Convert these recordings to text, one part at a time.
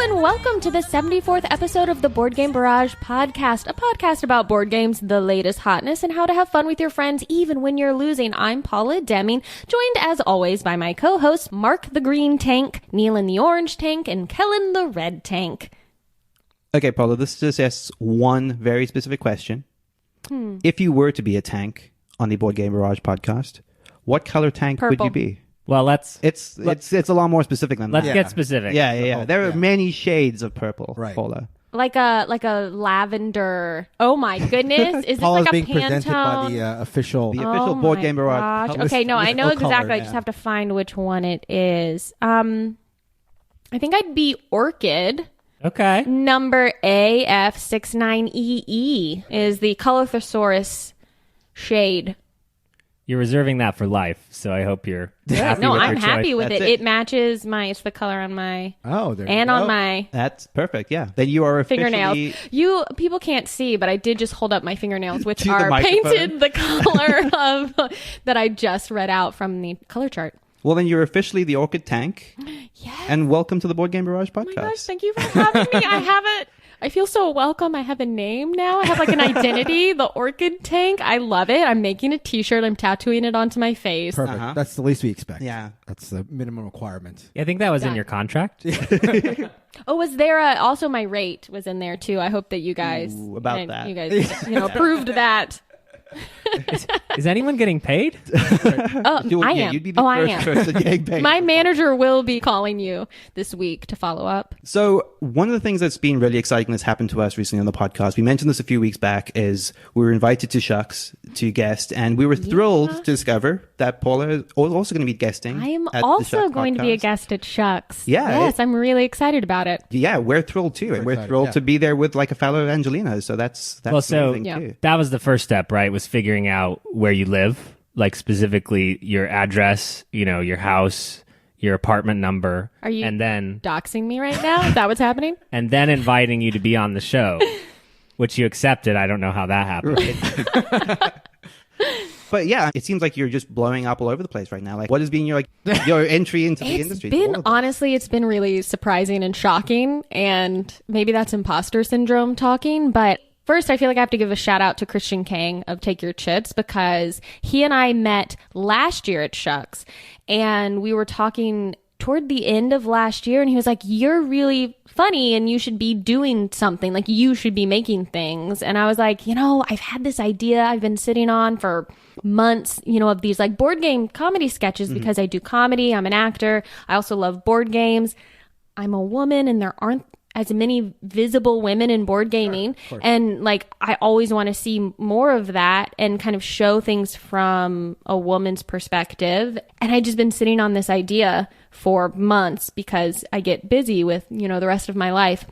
and welcome to the 74th episode of the Board Game Barrage podcast, a podcast about board games, the latest hotness, and how to have fun with your friends even when you're losing. I'm Paula Deming, joined as always by my co-hosts Mark the Green Tank, Neilan the Orange Tank, and Kellen the Red Tank. Okay, Paula, this just asks one very specific question. If you were to be a tank on the Board Game Barrage podcast, what color tank would you be? Well, It's a lot more specific than that. Let's get specific. Yeah. There are many shades of purple, Right. Paula. Like a lavender. Oh my goodness! Is this Paula's like a being Pantone? presented by the official. Board Game Barrage. Gosh. Okay, no, I know color, exactly. I yeah. just have to find which one it is. I think I'd be Orchid. Okay. Number AF69EE is the Color Thesaurus shade. You're reserving that for life, so I hope you're happy No, with I'm your happy choice. with That's it. it. It matches it's the color on my There and you on go. my That's perfect, yeah. Then you are officially... fingernails. People can't see, but I did just hold up my fingernails, which To the are microphone. painted the color of that I just read out from the color chart. Well, then you're officially the Orchid tank. Yes. And welcome to the Board Game Barrage podcast. Oh my gosh, thank you for having me. I feel so welcome. I have a name now. I have like an identity, the Orchid Tank. I love it. I'm making a t-shirt. I'm tattooing it onto my face. Perfect. Uh-huh. That's the least we expect. Yeah. That's the minimum requirement. I think that was in Done. your contract. Oh, was there also my rate was in there too. I hope that you guys that. You guys proved that. Is anyone getting paid? I am. You'd be the I first am. person getting paid. My manager will be calling you this week to follow up. So one of the things that's been really exciting that's happened to us recently on the podcast, we mentioned this a few weeks back, is we were invited to Shucks to guest, and we were thrilled to discover that Paula is also going to be guesting. I am at the also Shucks going to be a podcast. guest at Shucks. Yeah, Yes, I'm really excited about it. Yeah, we're thrilled too, and we're excited, thrilled yeah. to be there with like a fellow Angelina. So that's amazing Yeah. too. That was the first step, right? Was figuring out where you live, like specifically your address, your house, your apartment number. Are you and then doxing me right now? Is that what's happening? and then inviting you to be on the show, which you accepted. I don't know how that happened. But yeah, it seems like you're just blowing up all over the place right now. Like, what has been your entry into the industry? Honestly, it's been really surprising and shocking, and maybe that's imposter syndrome talking, but first, I feel like I have to give a shout out to Christian Kang of Take Your Chits, because he and I met last year at Shucks, and we were talking toward the end of last year, and he was like, "You're really funny and you should be doing something, like you should be making things." And I was like, I've had this idea I've been sitting on for months, of these like board game comedy sketches, because I do comedy, I'm an actor, I also love board games. I'm a woman and there aren't as many visible women in board gaming. Sure, and like, I always want to see more of that and kind of show things from a woman's perspective. And I just been sitting on this idea for months because I get busy with, the rest of my life.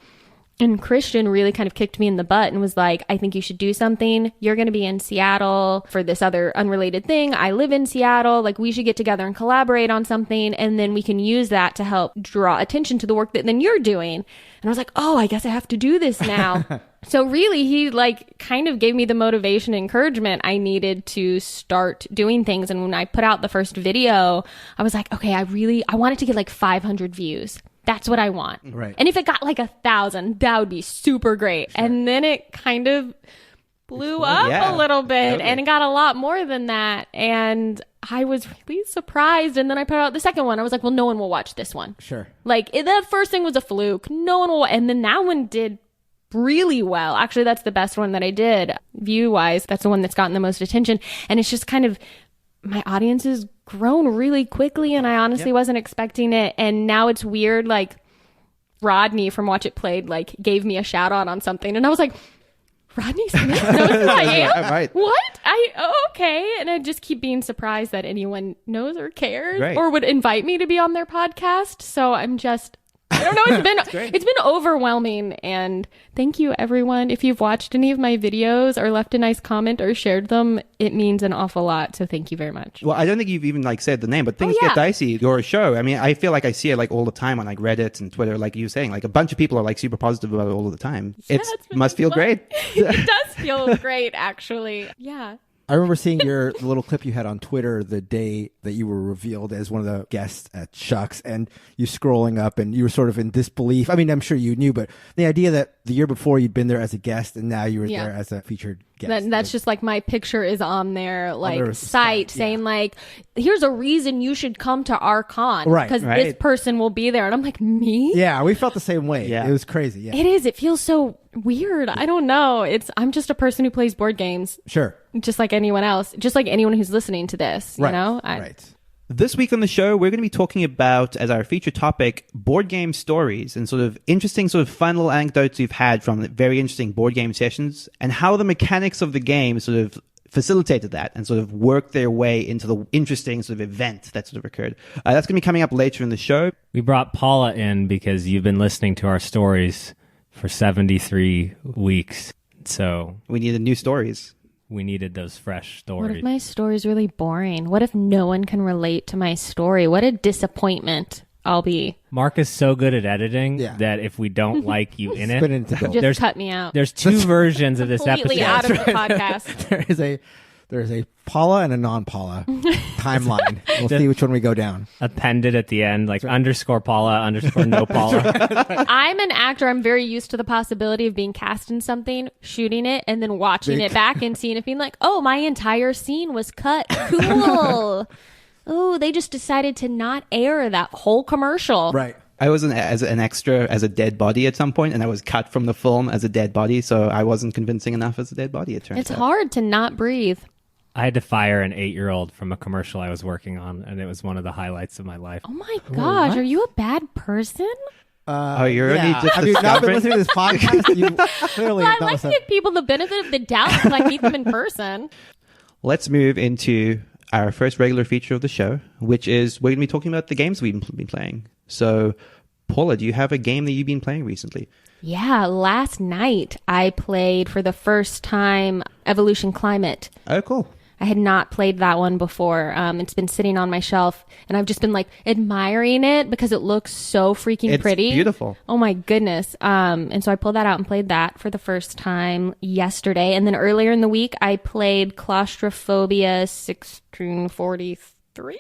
And Christian really kind of kicked me in the butt and was like, "I think you should do something. You're going to be in Seattle for this other unrelated thing. I live in Seattle. Like, we should get together and collaborate on something. And then we can use that to help draw attention to the work that then you're doing." And I was like, "Oh, I guess I have to do this now." So really, he like kind of gave me the motivation and encouragement I needed to start doing things. And when I put out the first video, I was like, okay, I want it to get like 500 views. That's what I want. Right. And if it got like 1,000, that would be super great. Sure. And then it kind of blew up a little bit, and it got a lot more than that. And I was really surprised. And then I put out the second one. I was like, well, no one will watch this one. Sure. Like, the first thing was a fluke. No one will. And then that one did really well. Actually, that's the best one that I did. View-wise, that's the one that's gotten the most attention. And it's just kind of, my audience has grown really quickly, and I honestly wasn't expecting it. And now it's weird, like, Rodney from Watch It Played, like, gave me a shout out on something, and I was like, Rodney Smith knows who I am? Right. What? Okay. And I just keep being surprised that anyone knows or cares Right. or would invite me to be on their podcast. So I'm just, I don't know. It's been overwhelming. And thank you, everyone. If you've watched any of my videos or left a nice comment or shared them, it means an awful lot. So thank you very much. Well, I don't think you've even like said the name, but things get dicey. Your show. I mean, I feel like I see it like all the time on like Reddit and Twitter, like you were saying, like a bunch of people are like super positive about it all the time. Yeah, It must feel great. It does feel great, actually. Yeah. I remember seeing the little clip you had on Twitter the day that you were revealed as one of the guests at Shucks, and you scrolling up and you were sort of in disbelief. I mean, I'm sure you knew, but the idea that the year before you'd been there as a guest and now you were there as a featured guest. That's just like my picture is on their their site saying like, here's a reason you should come to our con. Right. Because this person will be there. And I'm like, me? Yeah, we felt the same way. Yeah. It was crazy. Yeah. It is. It feels so weird. I don't know. I'm just a person who plays board games. Sure. Just like anyone else. Just like anyone who's listening to this, you know? Right. This week on the show, we're going to be talking about, as our feature topic, board game stories and sort of interesting sort of fun little anecdotes you've had from very interesting board game sessions and how the mechanics of the game sort of facilitated that and sort of worked their way into the interesting sort of event that sort of occurred. That's going to be coming up later in the show. We brought Paula in because you've been listening to our stories for 73 weeks. So We needed new stories. we needed those fresh stories. What if my story's really boring? What if no one can relate to my story? What a disappointment I'll be. Mark is so good at editing Yeah. that if we don't like you in Spin it it, into gold. Just There's- cut me out. there's two versions of this Completely episode. out of the podcast. There's a Paula and a non-Paula timeline. We'll see which one we go down. Appended at the end, like underscore Paula, underscore no Paula. I'm an actor. I'm very used to the possibility of being cast in something, shooting it, and then watching it back and seeing it being like, oh, my entire scene was cut. Cool. Oh, they just decided to not air that whole commercial. Right. I was as an extra as a dead body at some point, and I was cut from the film as a dead body, so I wasn't convincing enough as a dead body, it turns It's out. hard to not breathe. I had to fire an 8-year-old from a commercial I was working on, and it was one of the highlights of my life. Oh my gosh, are you a bad person? Oh, you're only just Have you not been discovering? listening to this podcast? You clearly Well, I not like to give people the benefit of the doubt until I meet them in person. Let's move into our first regular feature of the show, which is we're going to be talking about the games we've been playing. So, Paula, do you have a game that you've been playing recently? Yeah, last night I played for the first time Evolution Climate. Oh, cool. I had not played that one before. It's been sitting on my shelf, and I've just been like admiring it because it looks so freaking It's pretty. beautiful. Oh my goodness. And so I pulled that out and played that for the first time yesterday. And then earlier in the week, I played Claustrophobia 1643.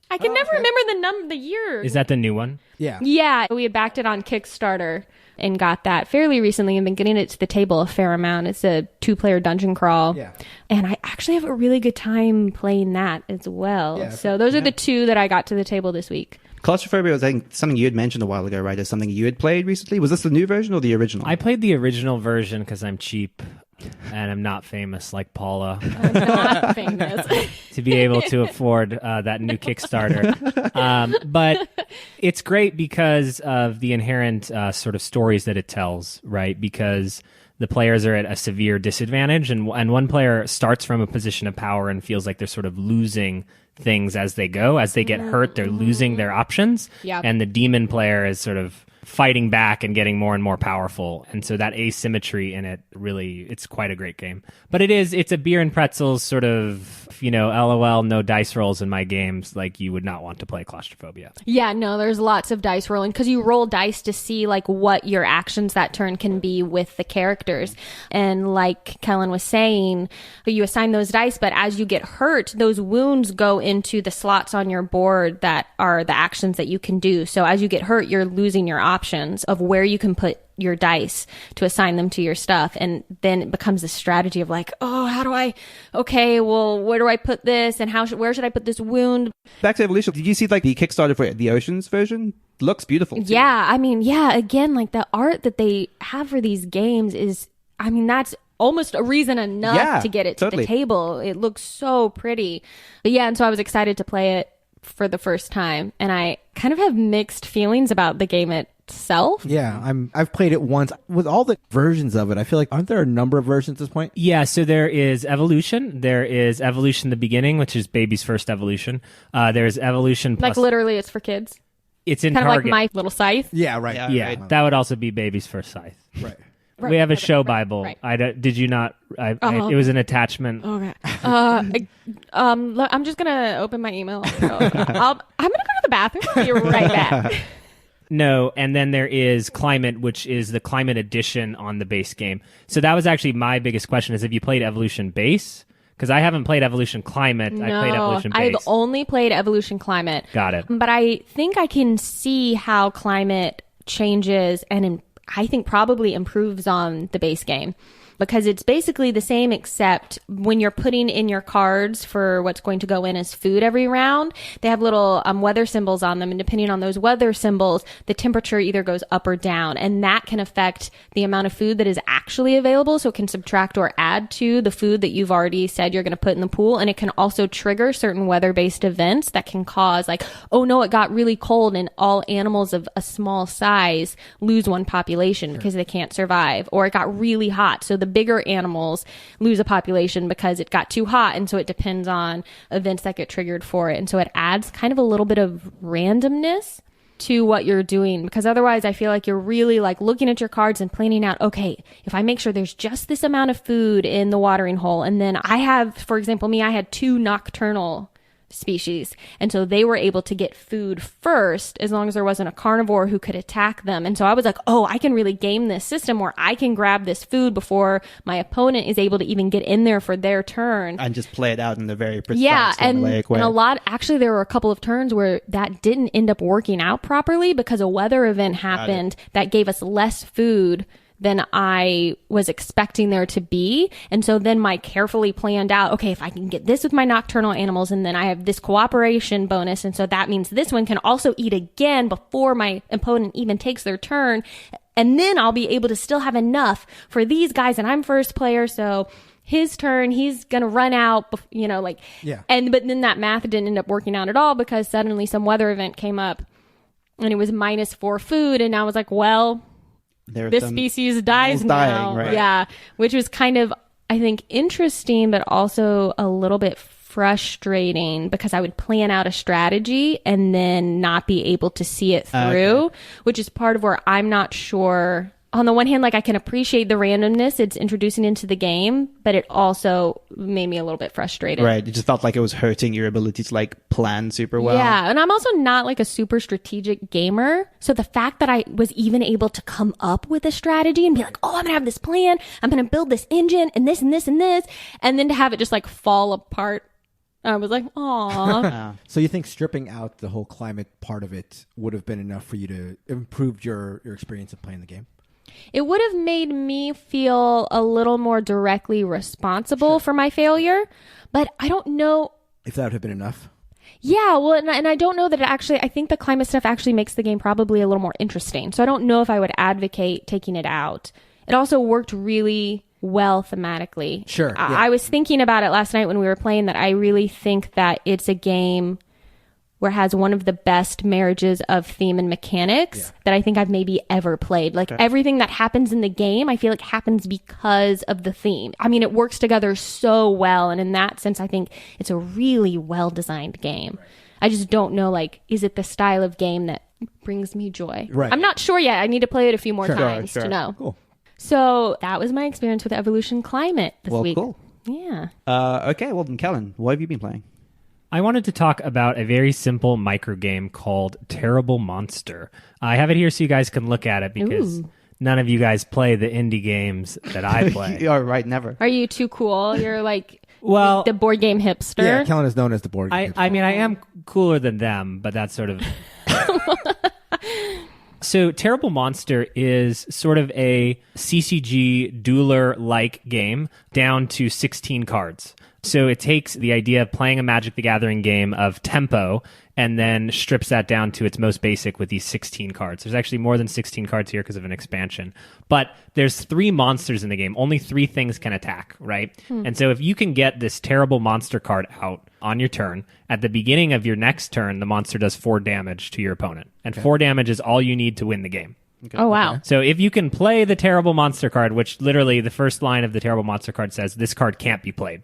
I can never remember the year. Is that the new one? Yeah. Yeah, we had backed it on Kickstarter and got that fairly recently and been getting it to the table a fair amount. It's a 2-player dungeon crawl. Yeah. And I actually have a really good time playing that as well. Yeah, so those are the two that I got to the table this week. Claustrophobia was, I think, something you had mentioned a while ago, right? As something you had played recently. Was this the new version or the original? I played the original version because I'm cheap and I'm not famous like Paula I'm not famous. to be able to afford that new Kickstarter. But it's great because of the inherent sort of stories that it tells, right? Because the players are at a severe disadvantage, and one player starts from a position of power and feels like they're sort of losing things as they go. As they get hurt, they're losing their options. Yep. And the demon player is sort of fighting back and getting more and more powerful. And so that asymmetry in it really, it's quite a great game. But it's a beer and pretzels sort of, LOL, no dice rolls in my games. Like you would not want to play Claustrophobia. Yeah, no, there's lots of dice rolling because you roll dice to see like what your actions that turn can be with the characters. And like Kellen was saying, you assign those dice, but as you get hurt, those wounds go into the slots on your board that are the actions that you can do. So as you get hurt, you're losing your options of where you can put your dice to assign them to your stuff. And then it becomes a strategy of like, where do I put this? And where should I put this wound? Back to Evolution. Did you see like the Kickstarter for the Oceans version? Looks beautiful. Too. Yeah. I mean, yeah, again, like the art that they have for these games is, I mean, that's almost a reason enough to get it totally. to the table. It looks so pretty. But yeah, and so I was excited to play it for the first time. And I kind of have mixed feelings about the game itself. Yeah, I've played it once. With all the versions of it, I feel like, aren't there a number of versions at this point? Yeah, so there is Evolution. There is Evolution the Beginning, which is baby's first evolution. There's Evolution Plus. Like literally it's for kids. It's in Kind of like Target. my little scythe. Yeah, right. Yeah. Yeah, Right. that would also be baby's first scythe. Right. Right, We have a right, show right, Bible. right. Did you not? It was an attachment. Okay. I'm just gonna open my email. I'm gonna go to the bathroom. I'll be right back. No, and then there is Climate, which is the Climate edition on the base game. So that was actually my biggest question: is have you played Evolution Base? Because I haven't played Evolution Climate. I played Evolution Base. I've only played Evolution Climate. Got it. But I think I can see how Climate changes and I think probably improves on the base game. Because it's basically the same, except when you're putting in your cards for what's going to go in as food every round, they have little weather symbols on them. And depending on those weather symbols, the temperature either goes up or down. And that can affect the amount of food that is actually available. So it can subtract or add to the food that you've already said you're going to put in the pool. And it can also trigger certain weather-based events that can cause like, oh no, it got really cold and all animals of a small size lose one population because they can't survive. Or it got really hot. So the bigger animals lose a population because it got too hot, and so it depends on events that get triggered for it, and so it adds kind of a little bit of randomness to what you're doing, because otherwise I feel like you're really like looking at your cards and planning out, okay, if I make sure there's just this amount of food in the watering hole, and then I have, for example, I had 2 nocturnal species, and so they were able to get food first as long as there wasn't a carnivore who could attack them. And so I was like, oh, I can really game this system where I can grab this food before my opponent is able to even get in there for their turn and just play it out in a very precise formulaic way. And a lot, actually there were a couple of turns where that didn't end up working out properly because a weather event happened that gave us less food than I was expecting there to be. And so then my carefully planned out, okay, if I can get this with my nocturnal animals, and then I have this cooperation bonus, and so that means this one can also eat again before my opponent even takes their turn. And then I'll be able to still have enough for these guys, and I'm first player, so his turn, he's gonna run out, but then that math didn't end up working out at all because suddenly some weather event came up and it was -4 food, and I was like, well, this species dies now. Dying, right? Yeah, which was kind of, I think, interesting, but also a little bit frustrating because I would plan out a strategy and then not be able to see it through, which is part of where I'm not sure. On the one hand, like I can appreciate the randomness it's introducing into the game, but it also made me a little bit frustrated. Right. It just felt like it was hurting your ability to like plan super well. Yeah. And I'm also not like a super strategic gamer. So the fact that I was even able to come up with a strategy and be like, oh, I'm going to have this plan. I'm going to build this engine and this and this and this. And then to have it just like fall apart. I was like, aw. So you think stripping out the whole climate part of it would have been enough for you to improve your experience of playing the game? It would have made me feel a little more directly responsible for my failure, but I don't know if that would have been enough. Yeah, well, and I don't know that I think the climate stuff actually makes the game probably a little more interesting. So I don't know if I would advocate taking it out. It also worked really well thematically. Sure. Yeah. I was thinking about it last night when we were playing that I really think that it's a game where it has one of the best marriages of theme and mechanics that I think I've maybe ever played. Like everything that happens in the game, I feel like happens because of the theme. I mean, it works together so well. And in that sense, I think it's a really well-designed game. I just don't know, like, is it the style of game that brings me joy? Right. I'm not sure yet. I need to play it a few more times to know. Cool. So that was my experience with Evolution Climate this week. Cool. Yeah. Okay, well then, Kellen, what have you been playing? I wanted to talk about a very simple micro game called Terrible Monster. I have it here so you guys can look at it because none of you guys play the indie games that I play. You're right, never. Are you too cool? You're like the board game hipster? Yeah, Kellen is known as the board game hipster. I mean, I am cooler than them, but that's sort of... So Terrible Monster is sort of a CCG dueler-like game down to 16 cards. So it takes the idea of playing a Magic the Gathering game of tempo and then strips that down to its most basic with these 16 cards. There's actually more than 16 cards here because of an expansion. But there's 3 monsters in the game. Only 3 things can attack, right? And so if you can get this Terrible Monster card out on your turn, at the beginning of your next turn, the monster does 4 damage to your opponent. And 4 damage is all you need to win the game. Okay. Oh, wow. So if you can play the Terrible Monster card, which literally the first line of the Terrible Monster card says, this card can't be played.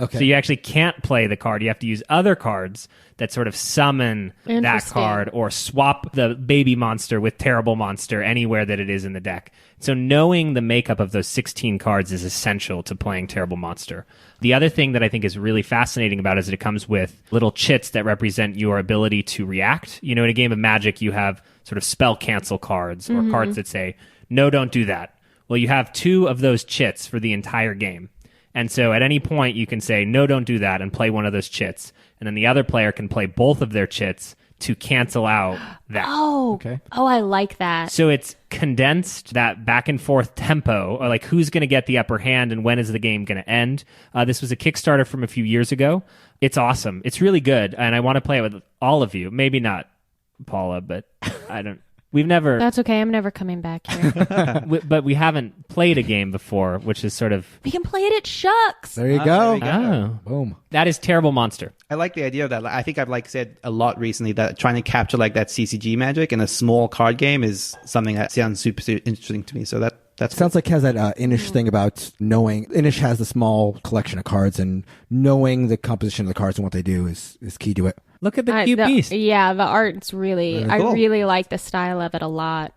Okay. So you actually can't play the card. You have to use other cards that sort of summon that card or swap the baby monster with Terrible Monster anywhere that it is in the deck. So knowing the makeup of those 16 cards is essential to playing Terrible Monster. The other thing that I think is really fascinating about it is that it comes with little chits that represent your ability to react. You know, in a game of Magic, you have sort of spell cancel cards or cards that say, no, don't do that. Well, you have 2 of those chits for the entire game. And so at any point you can say, no, don't do that, and play one of those chits. And then the other player can play both of their chits to cancel out that. Oh, Okay. Oh, I like that. So it's condensed that back and forth tempo, or like who's going to get the upper hand and when is the game going to end. This was a Kickstarter from a few years ago. It's awesome. It's really good. And I want to play it with all of you. Maybe not Paula, but we've never, That's okay. I'm never coming back here. but we haven't played a game before, which is sort of, We can play it at Shucks. There you go. there you go. Boom. that is Terrible Monster. I like the idea of that. I think I've said a lot recently that trying to capture that CCG magic in a small card game is something that sounds super interesting to me. So that's Sounds like it has that Inish thing about knowing. Inish has the small collection of cards, and knowing the composition of the cards and what they do is key to it. Look at the cute beast. Yeah, the art's really, Very cool. I really like the style of it a lot.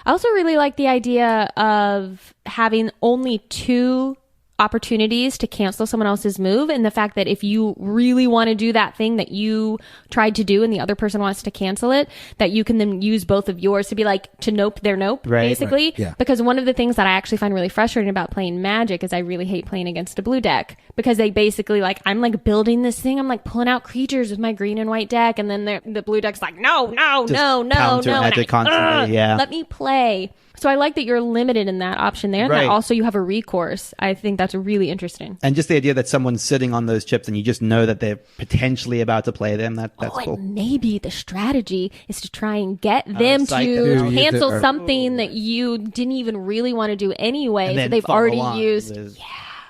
I also really like the idea of having only 2 opportunities to cancel someone else's move, and the fact that if you really want to do that thing that you tried to do and the other person wants to cancel it, that you can then use both of yours to be like to nope their nope, Right. basically. Right. Yeah. Because one of the things that I actually find really frustrating about playing Magic is I really hate playing against a blue deck, because they basically I'm building this thing, I'm pulling out creatures with my green and white deck, and then the blue deck's like no, Just no, counter and magic constantly, yeah. let me play. So I like that you're limited in that option there, and Right. that also you have a recourse. I think that's really interesting. And just the idea that someone's sitting on those chips and you just know that they're potentially about to play them, that's cool. And maybe the strategy is to try and get them psych to them out. cancel Or- something that you didn't even really want to do anyway. And So then they've follow already on used. with-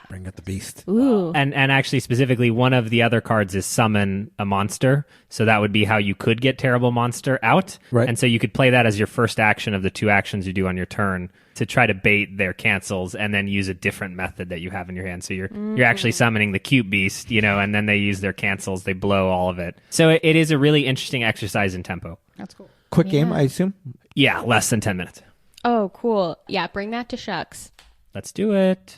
Bring out the beast. Ooh. And actually, specifically, one of the other cards is summon a monster. So that would be how you could get Terrible Monster out. Right. And so you could play that as your first action of the 2 actions you do on your turn to try to bait their cancels, and then use a different method that you have in your hand. So you're actually summoning the cute beast, and then they use their cancels. They blow all of it. So it is a really interesting exercise in tempo. That's cool. Quick game, I assume. Yeah, less than 10 minutes. Oh, cool. Yeah, bring that to Shucks. Let's do it.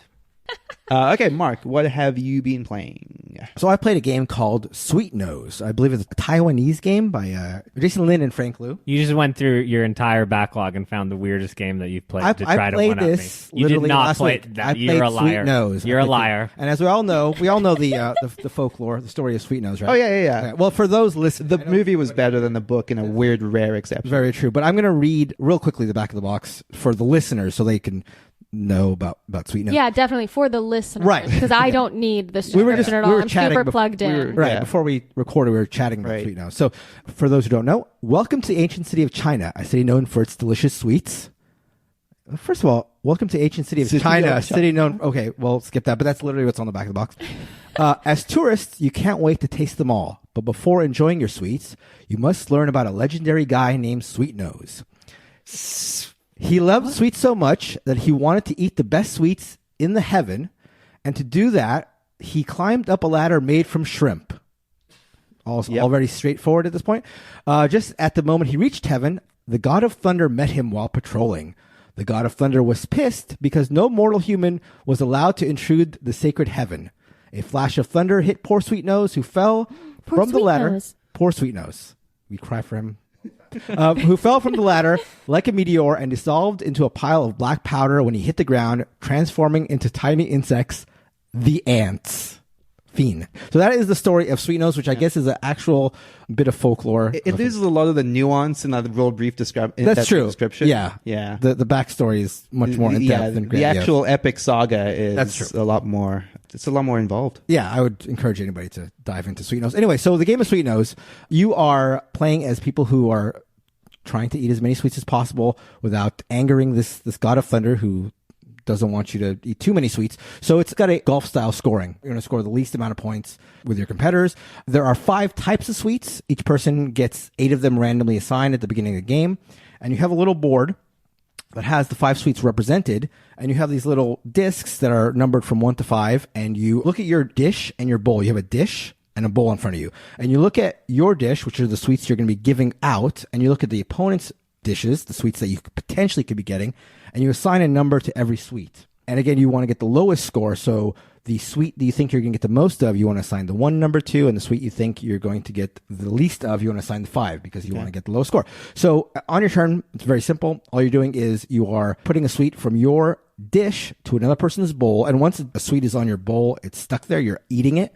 Okay, Mark, what have you been playing? So I played a game called Sweet Nose. I believe it's a Taiwanese game by Jason Lin and Frank Liu. You just went through your entire backlog and found the weirdest game that you've played I to try to played one-up me. this You did literally not last play week. that. I You're played a liar. Sweet Nose. You're a liar. And as we all know the folklore, the story of Sweet Nose, right? Oh, yeah. Okay, well, for those listening, The movie was better than the book in a weird, rare exception. very true. But I'm going to read real quickly the back of the box for the listeners so they can know about Sweet Nose. Yeah, definitely for the listeners. Right. Because I don't need the description at all. I'm super plugged in. Right, Yeah. before we recorded, we were chatting about Right. Sweet Nose. So, for those who don't know, welcome to the ancient city of China, a city known for its delicious sweets. First of all, welcome to ancient city of China, a city known... Okay, well, skip that, but that's literally what's on the back of the box. As tourists, you can't wait to taste them all. But before enjoying your sweets, you must learn about a legendary guy named Sweet Nose. He loved sweets so much that he wanted to eat the best sweets in the heaven, and to do that, he climbed up a ladder made from shrimp. Already straightforward at this point. Just at the moment he reached heaven, the god of thunder met him while patrolling. The god of thunder was pissed because no mortal human was allowed to intrude the sacred heaven. A flash of thunder hit poor Sweet Nose, who fell Poor from the Sweet ladder. Nose. Poor Sweet Nose. We cry for him. Who fell from the ladder like a meteor and dissolved into a pile of black powder when he hit the ground, transforming into tiny insects, the ants. Fiend. So that is the story of Sweet Nose, which I guess is an actual bit of folklore. It loses a lot of the nuance in the real brief description. That's true. Description. Yeah. Yeah. The backstory is much more in depth than the actual epic saga is That's true. a lot more. It's a lot more involved. Yeah, I would encourage anybody to dive into Sweet Nose. Anyway, so the game of Sweet Nose, you are playing as people who are trying to eat as many sweets as possible without angering this god of thunder who doesn't want you to eat too many sweets. So it's got a golf style scoring. You're going to score the least amount of points with your competitors. There are 5 types of sweets. Each person gets 8 of them randomly assigned at the beginning of the game. And you have a little board that has the 5 sweets represented. And you have these little discs that are numbered from 1 to 5. And you look at your dish and your bowl. You have a dish and a bowl in front of you. And you look at your dish, which are the sweets you're going to be giving out. And you look at the opponent's dishes, the sweets that you potentially could be getting, and you assign a number to every sweet. And again, you want to get the lowest score. So the suite that you think you're going to get the most of, you want to assign the 1 number to, and the suite you think you're going to get the least of, you want to assign the 5 because you want to get the lowest score. So on your turn, it's very simple. All you're doing is you are putting a suite from your dish to another person's bowl. And once a suite is on your bowl, it's stuck there, you're eating it.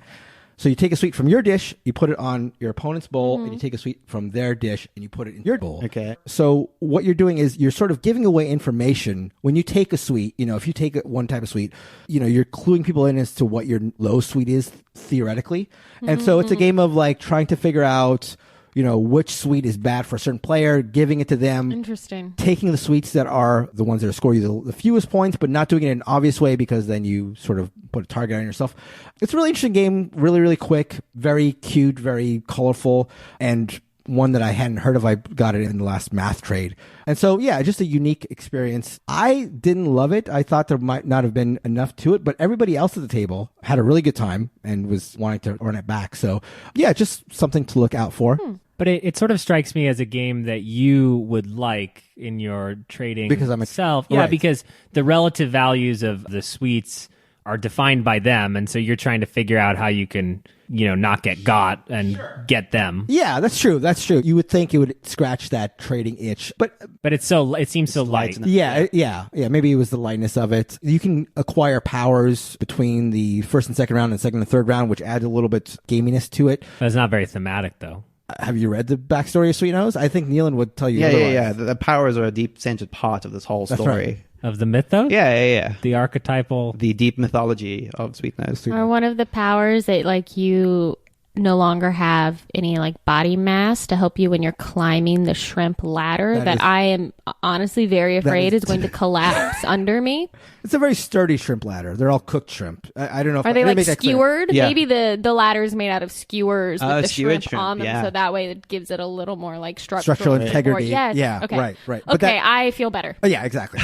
So you take a sweet from your dish, you put it on your opponent's bowl, and you take a sweet from their dish and you put it in your bowl. Okay. So what you're doing is you're sort of giving away information. When you take a sweet, if you take one type of sweet, you're cluing people in as to what your low sweet is theoretically. And so it's a game of like trying to figure out, which sweet is bad for a certain player, giving it to them. Interesting. Taking the sweets that are the ones that score you the fewest points, but not doing it in an obvious way because then you sort of put a target on yourself. It's a really interesting game, really, really quick, very cute, very colorful, and one that I hadn't heard of. I got it in the last math trade. And so, yeah, just a unique experience. I didn't love it. I thought there might not have been enough to it, but everybody else at the table had a really good time and was wanting to earn it back. So, yeah, just something to look out for. But it sort of strikes me as a game that you would like in your trading because I'm itself. Right. Yeah, because the relative values of the sweets are defined by them, and so you're trying to figure out how you can, not get got and get them. Yeah, that's true. That's true. You would think it would scratch that trading itch, but it seems so light. Yeah. Maybe it was the lightness of it. You can acquire powers between the first and second round and second and third round, which adds a little bit gaminess to it. That's not very thematic, though. Have you read the backstory of Sweet Nose? I think Neilan would tell you. Yeah. The powers are a deep-centered part of this whole story. Right. Of the mythos? Yeah. The archetypal... The deep mythology of Sweet Nose. Or one of the powers that, you no longer have any, body mass to help you when you're climbing the shrimp ladder that I am honestly very afraid is going to collapse under me. It's a very sturdy shrimp ladder. They're all cooked shrimp. I don't know if Are they skewered? Yeah. Maybe the ladder is made out of skewers with the shrimp on them, yeah. so that way it gives it a little more structural integrity. Yes. Yeah, okay. right. But I feel better. Yeah, exactly.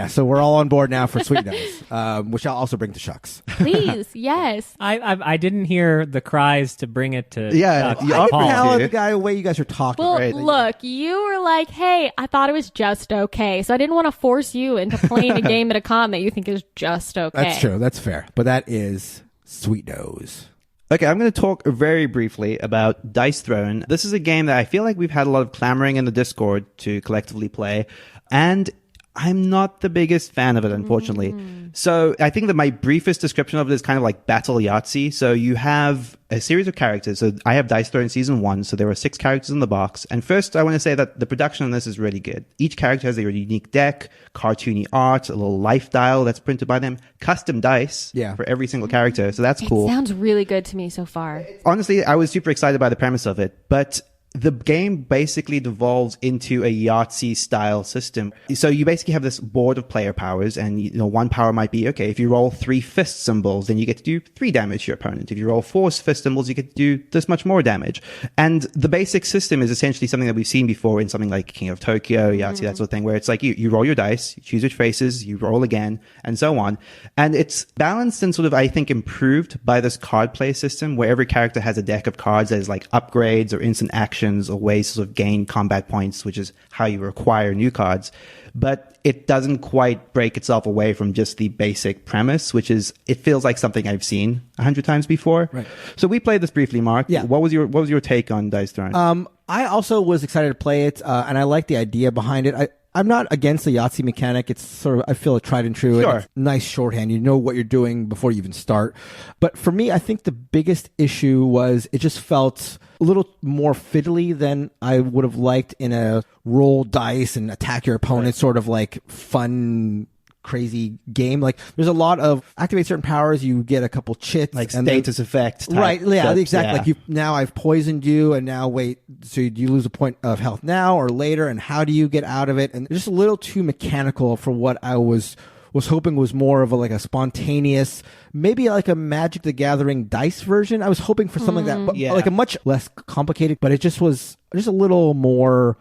So we're all on board now for Sweet Nose, which I'll also bring to Shucks. Please, yes. I didn't hear the cries to bring it to Yeah, Shucks. you I Paul. can tell the guy way you guys are talking. Well, right. look, you were like, hey, I thought it was just okay. So I didn't want to force you into playing a game at a con that you think is just okay. That's true. That's fair. But that is Sweet Nose. Okay, I'm going to talk very briefly about Dice Throne. This is a game that I feel like we've had a lot of clamoring in the Discord to collectively play, and I'm not the biggest fan of it, unfortunately. So I think that my briefest description of it is kind of like Battle Yahtzee. So you have a series of characters. So I have Dice Throne Season 1, so there are 6 characters in the box. And first, I want to say that the production on this is really good. Each character has a unique deck, cartoony art, a little life dial that's printed by them, custom dice for every single character. So that's cool. It sounds really good to me so far. Honestly, I was super excited by the premise of it, but the game basically devolves into a Yahtzee style system. So you basically have this board of player powers, and one power might be, okay, if you roll 3 fist symbols, then you get to do 3 damage to your opponent. If you roll 4 fist symbols, you get to do this much more damage. And the basic system is essentially something that we've seen before in something like King of Tokyo, Yahtzee, that sort of thing, where it's like you roll your dice, you choose which faces, you roll again, and so on. And it's balanced and sort of, I think, improved by this card play system where every character has a deck of cards that is like upgrades or instant actions or ways to sort of gain combat points, which is how you acquire new cards. But it doesn't quite break itself away from just the basic premise, which is it feels like something I've seen 100 times before. Right. So we played this briefly, Mark. Yeah. What was your take on Dice Throne? I also was excited to play it, and I like the idea behind it. I'm not against the Yahtzee mechanic. It's sort of, I feel, tried and true. Sure. And it's nice shorthand. You know what you're doing before you even start. But for me, I think the biggest issue was it just felt a little more fiddly than I would have liked in a roll dice and attack your opponent sort of like fun, crazy game. Like there's a lot of activate certain powers, you get a couple chits, like and status effect type right? Yeah, steps, exactly. Like now I've poisoned you, and now wait, so do you lose a point of health now or later, and how do you get out of it? And just a little too mechanical for what I was hoping was more of a spontaneous, maybe like a Magic the Gathering dice version. I was hoping for something like that, but like a much less complicated, but it just was just a little more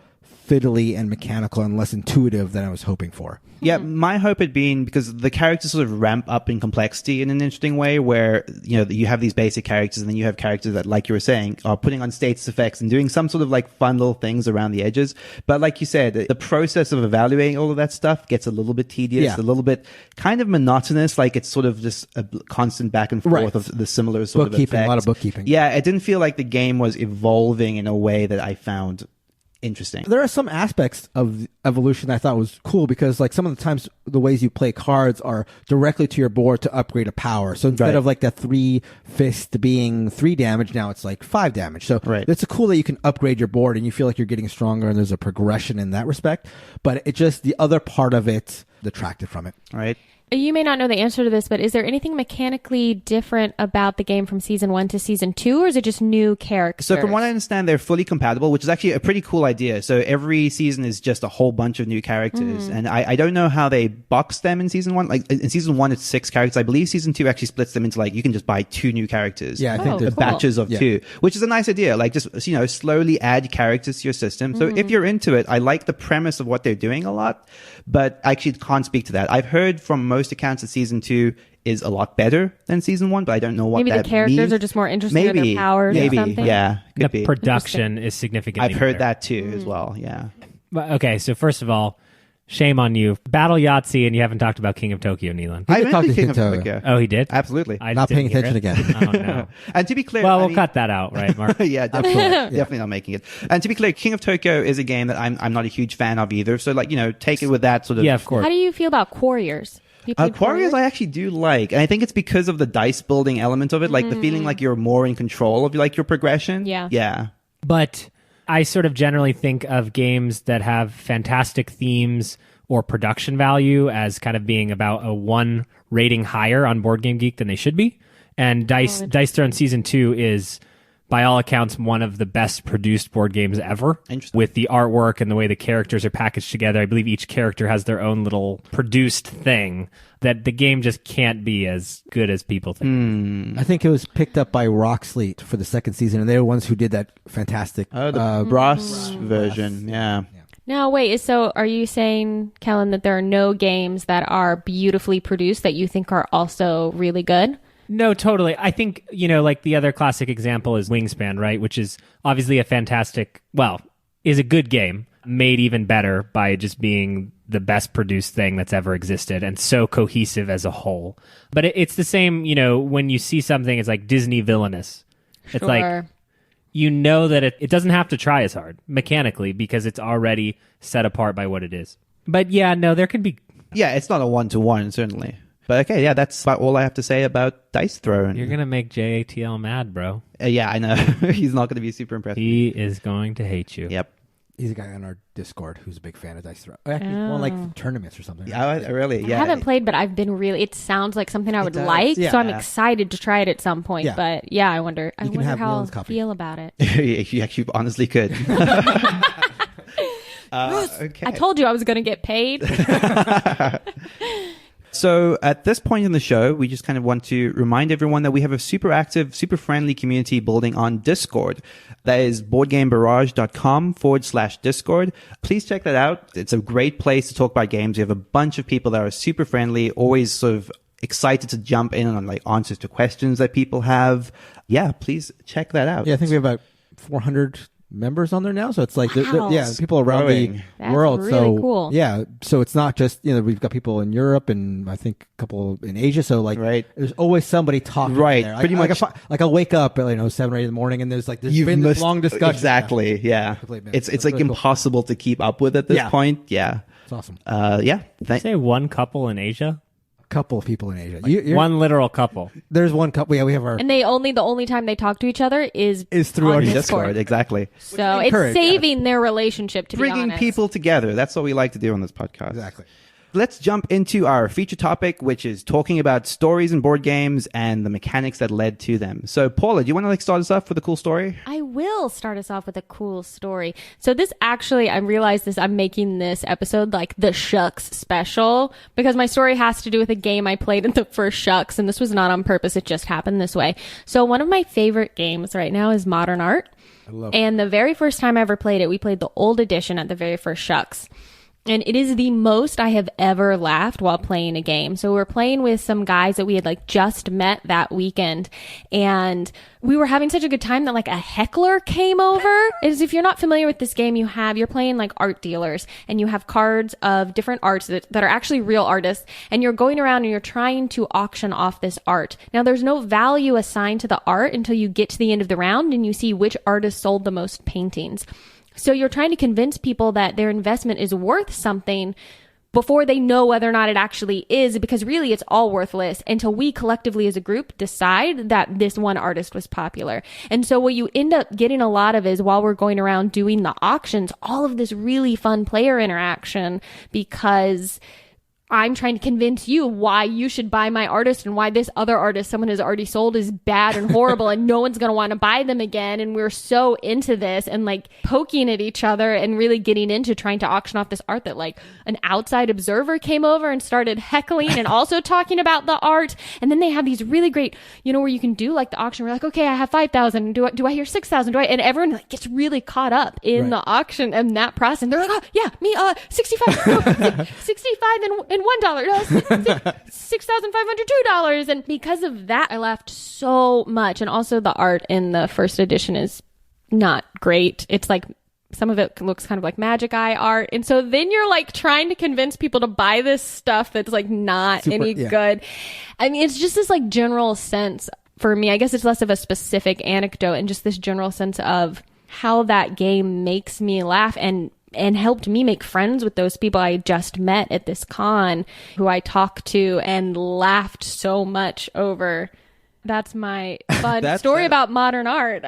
fiddly and mechanical and less intuitive than I was hoping for. Yeah, my hope had been, because the characters sort of ramp up in complexity in an interesting way, where, you know, you have these basic characters and then you have characters that, like you were saying, are putting on status effects and doing some sort of like fun little things around the edges. But like you said, the process of evaluating all of that stuff gets a little bit tedious, a little bit kind of monotonous. Like it's sort of just a constant back and forth of the similar sort of effects. A lot of bookkeeping. Yeah, it didn't feel like the game was evolving in a way that I found interesting. There are some aspects of evolution that I thought was cool, because like some of the times the ways you play cards are directly to your board to upgrade a power. So instead of like that 3 fist being 3 damage, now it's like 5 damage. So it's cool that you can upgrade your board and you feel like you're getting stronger and there's a progression in that respect. But it just, the other part of it detracted from it. Right. You may not know the answer to this, but is there anything mechanically different about the game from season 1 to season 2, or is it just new characters? So from what I understand, they're fully compatible, which is actually a pretty cool idea. So every season is just a whole bunch of new characters. And I don't know how they box them in season 1. Like in season 1, it's 6 characters. I believe season 2 actually splits them into like, you can just buy 2 new characters. Yeah, I think there's batches of 2, which is a nice idea. Like just, you know, slowly add characters to your system. So if you're into it, I like the premise of what they're doing a lot, but I actually can't speak to that. I've heard from most accounts that season 2 is a lot better than season 1, but I don't know what maybe that the characters means. are just more interesting in their powers or something. Yeah, could The be. production is significantly I've heard better. that too as well. Yeah. But, okay, so first of all, shame on you. Battle Yahtzee, and you haven't talked about King of Tokyo, Neelan. I did talk mentioned to King of Tokyo. Tokyo. Oh, he did? Absolutely. I Not just paying didn't hear attention it. again. Oh, no. And to be clear, Well, I we'll mean- cut that out, right, Mark? Yeah, definitely not making it. And to be clear, King of Tokyo is a game that I'm not a huge fan of either. So like, you know, take it with that sort of. Yeah, of course. How do you feel about Quarriors? You played Quarriors I actually do like, and I think it's because of the dice building element of it, like the feeling like you're more in control of like your progression. Yeah. But I sort of generally think of games that have fantastic themes or production value as kind of being about a 1 rating higher on Board Game Geek than they should be. And Dice Throne Season 2 is, by all accounts, one of the best produced board games ever. Interesting. With the artwork and the way the characters are packaged together. I believe each character has their own little produced thing that the game just can't be as good as people think. I think it was picked up by Rocksleet for the second season, and they're the ones who did that fantastic. The brass version. Yeah. Now, wait, so are you saying, Kellen, that there are no games that are beautifully produced that you think are also really good? No, totally. I think, you know, like the other classic example is Wingspan, right? Which is obviously a fantastic, well, is a good game, made even better by just being the best produced thing that's ever existed and so cohesive as a whole. But it's the same, you know, when you see something, it's like Disney villainous. It's like, you know that it doesn't have to try as hard mechanically because it's already set apart by what it is. But yeah, no, there could be... Yeah, it's not a 1-to-1, certainly. But okay, yeah, that's about all I have to say about Dice Throne. You're going to make JATL mad, bro. Yeah, I know. He's not going to be super impressed. He is going to hate you. Yep. He's a guy on our Discord who's a big fan of Dice Throw. Actually, more like tournaments or something. Yeah, really. Yeah. I haven't played, but I've been really. It sounds like something I would does. like, Yeah. so I'm excited to try it at some point. Yeah. But yeah, I wonder can have how Neilan's I'll copy. feel about it. You actually honestly could. Okay. I told you I was going to get paid. So at this point in the show, we just kind of want to remind everyone that we have a super active, super friendly community building on Discord. That is boardgamebarrage.com/Discord. Please check that out. It's a great place to talk about games. We have a bunch of people that are super friendly, always sort of excited to jump in on like answers to questions that people have. Yeah, please check that out. Yeah, I think we have about 400 members on there now, so it's like Wow. people around Growing. the That's world. really so cool. yeah, so it's not just, you know, we've got people in Europe and I think a couple in Asia. So like, Right. there's always somebody talking. Right, there. pretty much. Like I'll wake up at 7 or 8 in the morning and there's You've been this missed- long discussion. Exactly. Yeah. Completely. It's That's like really cool. impossible to keep up with at this Yeah. point. Yeah. It's awesome. Yeah. Say one couple in Asia? Couple of people in Asia. One literal couple. There's one couple. Yeah, we have our. And the only time they talk to each other is through on our Discord. Exactly. So it's encourage, saving their relationship, to be Bringing honest. people together. That's what we like to do on this podcast. Exactly. Let's jump into our feature topic, which is talking about stories in board games and the mechanics that led to them. So, Paula, do you want to start us off with a cool story? I will start us off with a cool story. So this actually, I realized this, I'm making this episode like the Shucks special because my story has to do with a game I played in the first Shucks, and this was not on purpose. It just happened this way. So one of my favorite games right now is Modern Art. And the very first time I ever played it, we played the old edition at the very first Shucks. And it is the most I have ever laughed while playing a game. So we're playing with some guys that we had like just met that weekend. And we were having such a good time that like a heckler came over. As if you're not familiar with this game, you're playing like art dealers and you have cards of different arts that are actually real artists. And you're going around and you're trying to auction off this art. Now there's no value assigned to the art until you get to the end of the round and you see which artist sold the most paintings. So you're trying to convince people that their investment is worth something before they know whether or not it actually is, because really it's all worthless until we collectively as a group decide that this one artist was popular. And so what you end up getting a lot of is while we're going around doing the auctions, all of this really fun player interaction, because I'm trying to convince you why you should buy my artist and why this other artist someone has already sold is bad and horrible and no one's going to want to buy them again. And we're so into this and like poking at each other and really getting into trying to auction off this art that like an outside observer came over and started heckling and also talking about the art. And then they have these really great, where you can do like the auction. We're like, okay, I have 5,000. Do I hear 6,000? And everyone like gets really caught up in the auction and that process. And they're like, oh yeah, me, 65, no, 65 and $1, no, $6,502. And because of that, I laughed so much. And also the art in the first edition is not great. It's like some of it looks kind of like magic eye art. And so then you're like trying to convince people to buy this stuff that's like not any good. I mean, it's just this like general sense for me. I guess it's less of a specific anecdote and just this general sense of how that game makes me laugh and helped me make friends with those people I just met at this con who I talked to and laughed so much over. That's my fun story about modern art.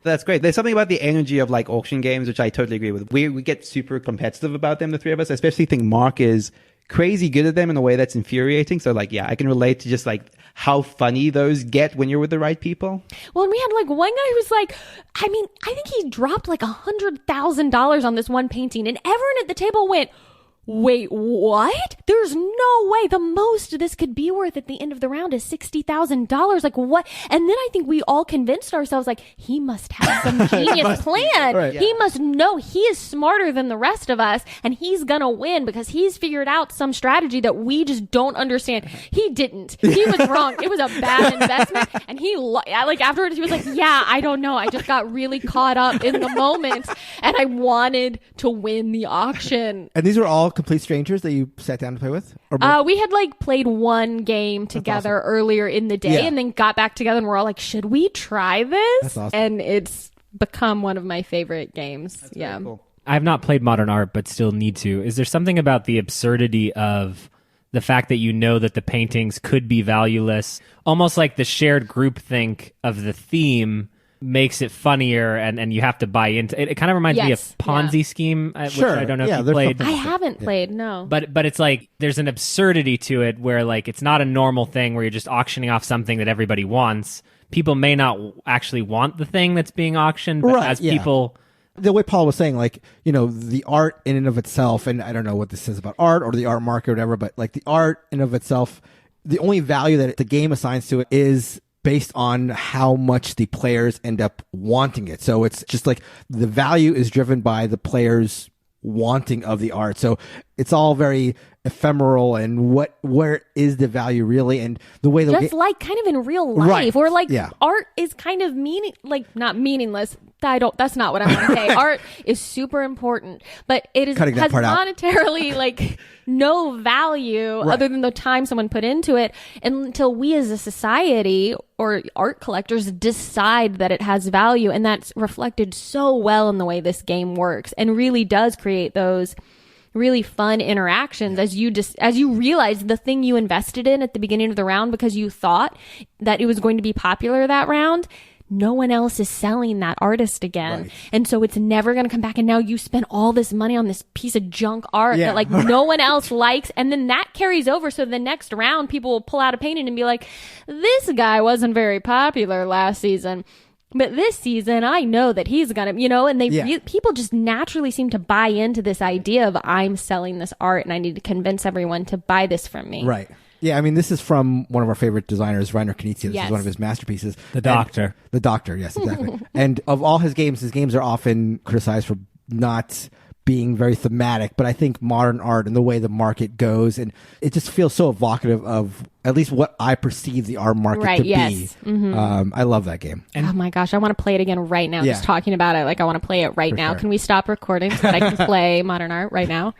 That's great. There's something about the energy of like auction games, which I totally agree with. We get super competitive about them, the three of us. I especially think Mark is crazy good at them in a way that's infuriating. So like, yeah, I can relate to just like how funny those get when you're with the right people. Well, and we had like one guy who was like, I think he dropped like $100,000 on this one painting, and everyone at the table went, wait, what? There's no way. The most this could be worth at the end of the round is $60,000. Like what? And then I think we all convinced ourselves like he must have some genius plan. Right. He must know he is smarter than the rest of us and he's gonna win because he's figured out some strategy that we just don't understand. He didn't. He was wrong. It was a bad investment. And he like afterwards he was like, yeah, I don't know. I just got really caught up in the moment and I wanted to win the auction. And these were all complete strangers that you sat down to play with? We had like played one game together earlier in the day and then got back together and we're all like, should we try this? That's awesome. And it's become one of my favorite games. That's very cool. I have not played modern art, but still need to. Is there something about the absurdity of the fact that you know that the paintings could be valueless, almost like the shared groupthink of the theme makes it funnier and you have to buy into it. It kind of reminds me of Ponzi scheme, which I don't know if you played. I haven't played, no. But it's like there's an absurdity to it where like it's not a normal thing where you're just auctioning off something that everybody wants. People may not actually want the thing that's being auctioned, but people... The way Paul was saying, like, the art in and of itself, and I don't know what this says about art or the art market or whatever, but like the art in of itself, the only value that the game assigns to it is based on how much the players end up wanting it. So it's just like the value is driven by the players wanting of the art. So it's all very ephemeral and where is the value really, and the way just like kind of in real life where like art is kind of not meaningless. That's not what I want to say. Art is super important, but it has monetarily like no value other than the time someone put into it until we as a society or art collectors decide that it has value. And that's reflected so well in the way this game works and really does create those really fun interactions as you realize the thing you invested in at the beginning of the round because you thought that it was going to be popular that round, no one else is selling that artist again. Right. And so it's never going to come back. And now you spent all this money on this piece of junk art that like no one else likes. And then that carries over. So the next round, people will pull out a painting and be like, this guy wasn't very popular last season, but this season, I know that he's gonna, and people just naturally seem to buy into this idea of I'm selling this art and I need to convince everyone to buy this from me. Right. Yeah, I mean, this is from one of our favorite designers, Reiner Knizia. This Yes. is one of his masterpieces. The Doctor. The Doctor, yes, exactly. And of all his games are often criticized for not being very thematic, but I think modern art and the way the market goes, and it just feels so evocative of at least what I perceive the art market to yes. be. I love that game. Oh my gosh, I want to play it again right now. Yeah. Just talking about it, like I want to play it right For now. sure. Can we stop recording so that I can play modern art right now?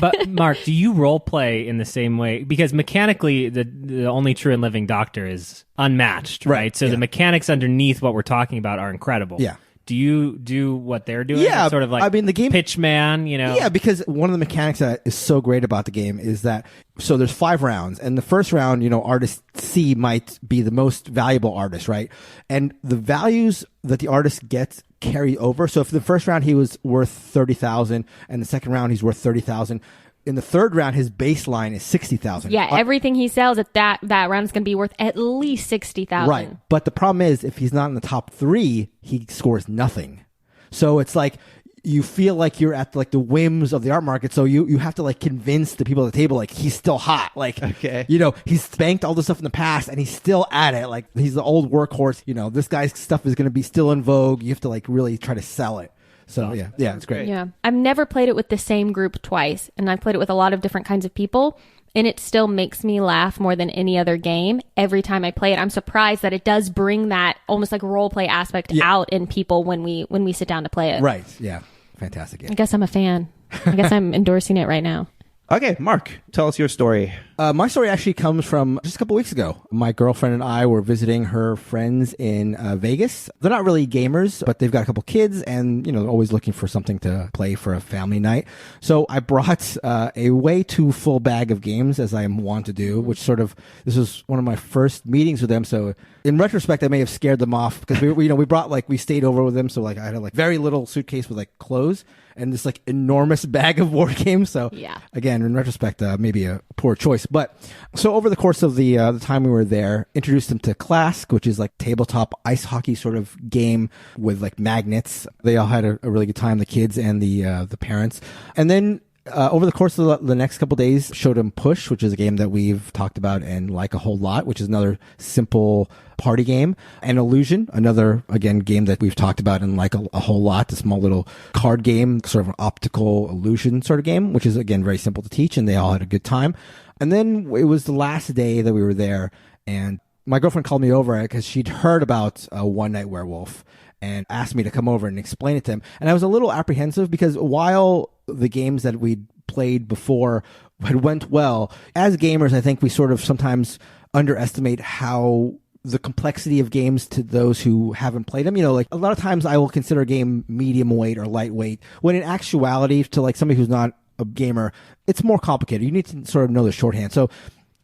But Mark, do you role play in the same way? Because mechanically, the only true and living Doctor is unmatched, right? So yeah. the mechanics underneath what we're talking about are incredible. Yeah. Do you do what they're doing? Yeah, It's sort of like I mean, the game- Pitchman, you know? Yeah, because one of the mechanics that is so great about the game is that, so there's 5 rounds, and the first round, artist C might be the most valuable artist, right? And the values that the artist gets carry over. So if the first round he was worth 30,000, and the second round he's worth 30,000, in the third round his baseline is 60,000. Yeah, everything he sells at that round is going to be worth at least 60,000. Right. But the problem is, if he's not in the top 3, he scores nothing. So it's like you feel like you're at like the whims of the art market. So you have to like convince the people at the table like he's still hot. Like, Okay. He's banked all this stuff in the past and he's still at it. Like he's the old workhorse. This guy's stuff is going to be still in vogue. You have to like really try to sell it. So yeah, it's great. Yeah. I've never played it with the same group twice, and I've played it with a lot of different kinds of people, and it still makes me laugh more than any other game every time I play it. I'm surprised that it does bring that almost like role play aspect out in people when we sit down to play it. Right. Yeah. Fantastic game. I guess I'm a fan. I guess I'm endorsing it right now. Okay, Mark, tell us your story. My story actually comes from just a couple weeks ago. My girlfriend and I were visiting her friends in Vegas. They're not really gamers, but they've got a couple kids and, they're always looking for something to play for a family night. So I brought a way too full bag of games, as I am wont to do, which this was one of my first meetings with them. So in retrospect, I may have scared them off because we brought we stayed over with them. So I had a very little suitcase with clothes and this enormous bag of war games. So Yeah. again, in retrospect, maybe a poor choice. But so over the course of the time we were there, introduced them to Clask, which is tabletop ice hockey sort of game with magnets. They all had a really good time, the kids and the parents. And then over the course of the next couple of days, showed them Push, which is a game that we've talked about and like a whole lot, which is another simple party game. And Illusion, another, again, game that we've talked about and like a whole lot, a small little card game, sort of an optical illusion sort of game, which is, again, very simple to teach, and they all had a good time. And then it was the last day that we were there, and my girlfriend called me over because she'd heard about One Night Werewolf and asked me to come over and explain it to him. And I was a little apprehensive because while the games that we'd played before had went well, as gamers, I think we sort of sometimes underestimate how the complexity of games to those who haven't played them. A lot of times I will consider a game medium weight or lightweight, when in actuality, to somebody who's not a gamer, it's more complicated. You need to sort of know the shorthand. So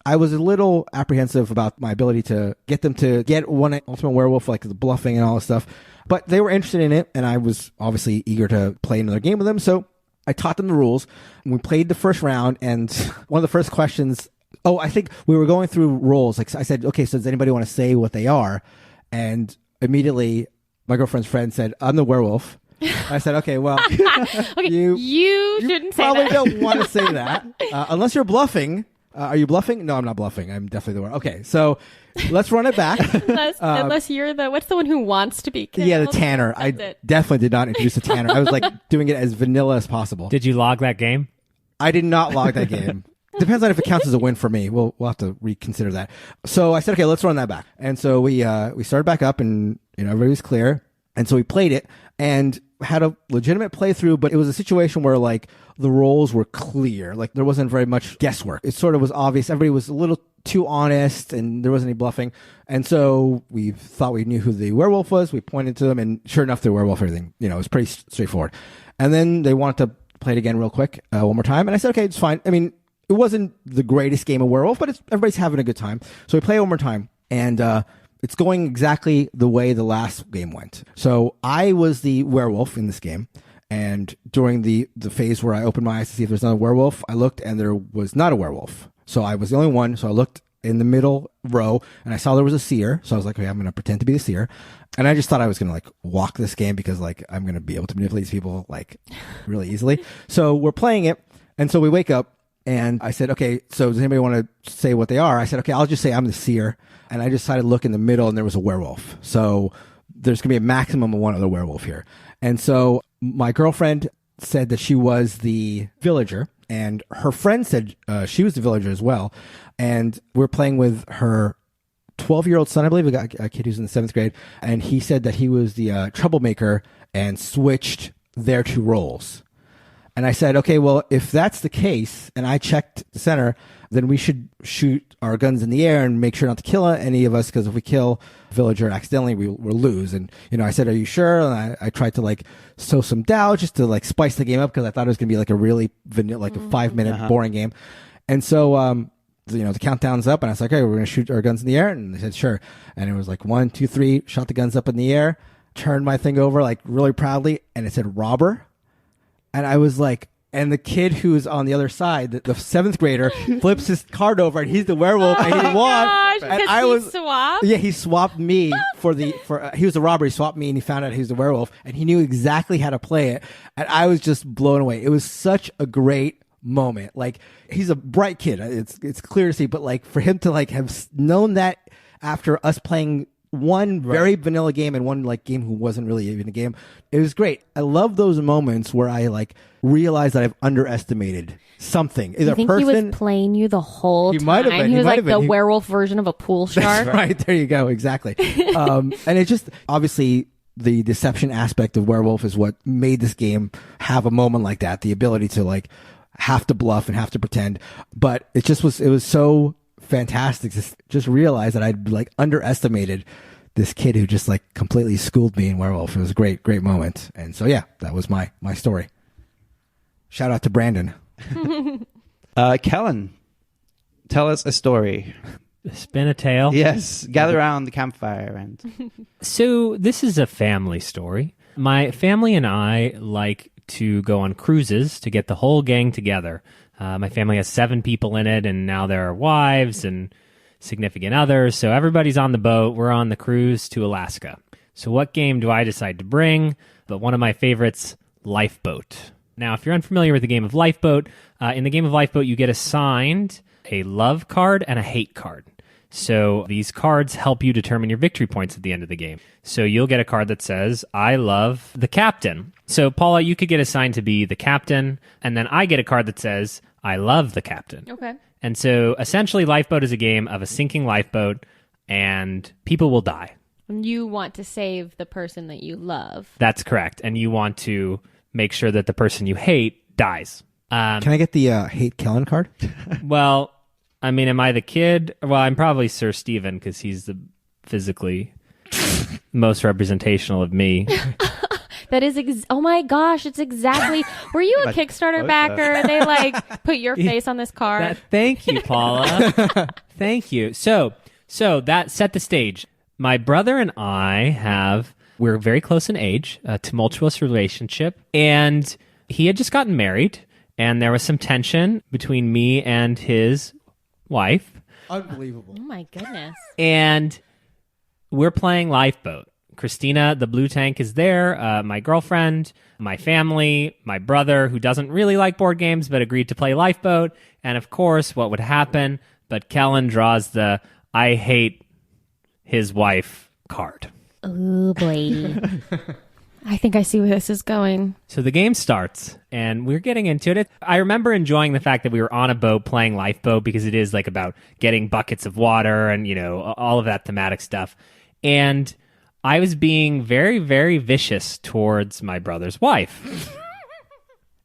I was a little apprehensive about my ability to get them to get One Night Ultimate Werewolf, the bluffing and all this stuff. But they were interested in it, and I was obviously eager to play another game with them. So I taught them the rules. We played the first round, and one of the first questions, I think we were going through roles. I said, okay, so does anybody want to say what they are? And immediately my girlfriend's friend said, I'm the werewolf. I said, okay, well, Okay, you shouldn't say probably that. don't want to say that unless you're bluffing. Are you bluffing? No, I'm not bluffing. I'm definitely the werewolf. Okay, so let's run it back. Unless you're what's the one who wants to be killed? Yeah, the Tanner. I That's it. definitely did not introduce the Tanner. I was doing it as vanilla as possible. Did you log that game? I did not log that game. Depends on if it counts as a win for me. We'll have to reconsider that. So I said, okay, let's run that back. And so we started back up, and everybody was clear. And so we played it and had a legitimate playthrough, but it was a situation where the roles were clear. There wasn't very much guesswork. It sort of was obvious. Everybody was a little too honest and there wasn't any bluffing. And so we thought we knew who the werewolf was. We pointed to them, and sure enough, the werewolf, everything, it was pretty straightforward. And then they wanted to play it again real quick, one more time. And I said, okay, it's fine. I mean, it wasn't the greatest game of werewolf, but everybody's having a good time. So we play it one more time, and it's going exactly the way the last game went. So I was the werewolf in this game, and during the phase where I opened my eyes to see if there's another werewolf, I looked, and there was not a werewolf. So I was the only one. So I looked in the middle row, and I saw there was a seer. So I was like, okay, I'm going to pretend to be the seer. And I just thought I was going to walk this game because I'm going to be able to manipulate these people really easily. So we're playing it, and so we wake up. And I said, okay, so does anybody want to say what they are? I said, okay, I'll just say I'm the seer. And I decided to look in the middle, and there was a werewolf. So there's going to be a maximum of one other werewolf here. And so my girlfriend said that she was the villager, and her friend said she was the villager as well. And we're playing with her 12-year-old son, I believe, a kid who's in the 7th grade. And he said that he was the troublemaker and switched their two roles. And I said, okay, well, if that's the case, and I checked the center, then we should shoot our guns in the air and make sure not to kill any of us, because if we kill a villager accidentally, we'll lose. And, I said, are you sure? And I tried to, like, sow some doubt just to, like, spice the game up, because I thought it was going to be, like, a really vanilla, like, a 5-minute boring game. And so, the countdown's up, and I was like, okay, we're going to shoot our guns in the air. And they said, sure. And it was like 1, 2, 3, shot the guns up in the air, turned my thing over, like, really proudly, and it said robber. And I was like, and the kid who's on the other side, the 7th grader, flips his card over, and he's the werewolf, and he won. Gosh, and I was swapped? Yeah, he swapped me he was the robber. He swapped me, and he found out he was the werewolf, and he knew exactly how to play it. And I was just blown away. It was such a great moment. Like, he's a bright kid. It's clear to see, but like for him to like have known that after us playing one very vanilla game and one like game who wasn't really even a game, it was great. I love those moments where I like realize that I've underestimated something. Either I think person, he was playing you the whole time. Might have been. He was like the He, werewolf version of a pool shark. That's right. There you go. Exactly. And it just obviously the deception aspect of Werewolf is what made this game have a moment like that. The ability to like have to bluff and have to pretend, but it was so fantastic to just realize that I'd like underestimated this kid who just like completely schooled me in Werewolf. It was a great moment. And so, yeah, that was my story. Shout out to Brandon. Kellen, tell us a story. Spin a tale. Yes, gather around the campfire. And So this is a family story. My family and I like to go on cruises to get the whole gang together. My family has 7 people in it, and now there are wives and significant others. So everybody's on the boat. We're on the cruise to Alaska. So what game do I decide to bring? But one of my favorites, Lifeboat. Now, if you're unfamiliar with the game of Lifeboat, in the game of Lifeboat, you get assigned a love card and a hate card. So these cards help you determine your victory points at the end of the game. So you'll get a card that says, I love the captain. So Paula, you could get assigned to be the captain, and then I get a card that says, I love the captain. Okay. And so essentially Lifeboat is a game of a sinking lifeboat, and people will die. You want to save the person that you love. That's correct. And you want to make sure that the person you hate dies. Can I get the hate Kellen card? Well, I mean, am I the kid? Well, I'm probably Sir Stephen because he's the physically most representational of me. That is, oh my gosh, it's exactly. Were you a Kickstarter backer? They like put your face on this card. Thank you, Paula. Thank you. So that set the stage. My brother and we're very close in age, a tumultuous relationship, and he had just gotten married, and there was some tension between me and his wife. Unbelievable. Oh my goodness. And we're playing Lifeboat. Christina, the blue tank, is there. My girlfriend, my family, my brother, who doesn't really like board games but agreed to play Lifeboat. And of course, what would happen? But Kellen draws the I hate his wife card. Oh boy. I think I see where this is going. So the game starts, and we're getting into it. I remember enjoying the fact that we were on a boat playing Lifeboat because it is like about getting buckets of water and, all of that thematic stuff. And I was being very, very vicious towards my brother's wife,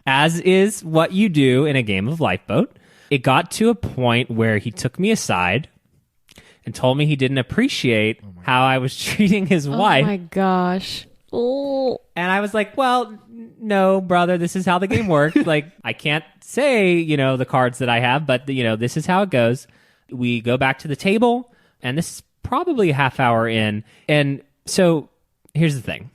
as is what you do in a game of Lifeboat. It got to a point where he took me aside and told me he didn't appreciate how I was treating his wife. Oh my gosh. Oh. And I was like, well, no, brother, this is how the game works. Like, I can't say, the cards that I have, but, this is how it goes. We go back to the table, and this is probably a half hour in. And so here's the thing.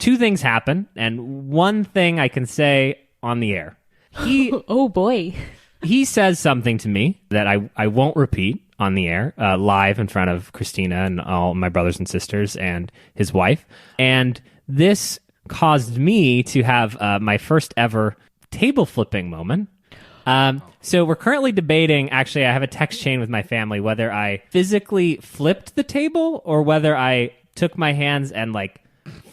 2 things happen, and one thing I can say on the air. Oh, boy. He says something to me that I won't repeat on the air, live in front of Christina and all my brothers and sisters and his wife. And this caused me to have my first ever table flipping moment. So we're currently debating, actually, I have a text chain with my family, whether I physically flipped the table or whether I took my hands and like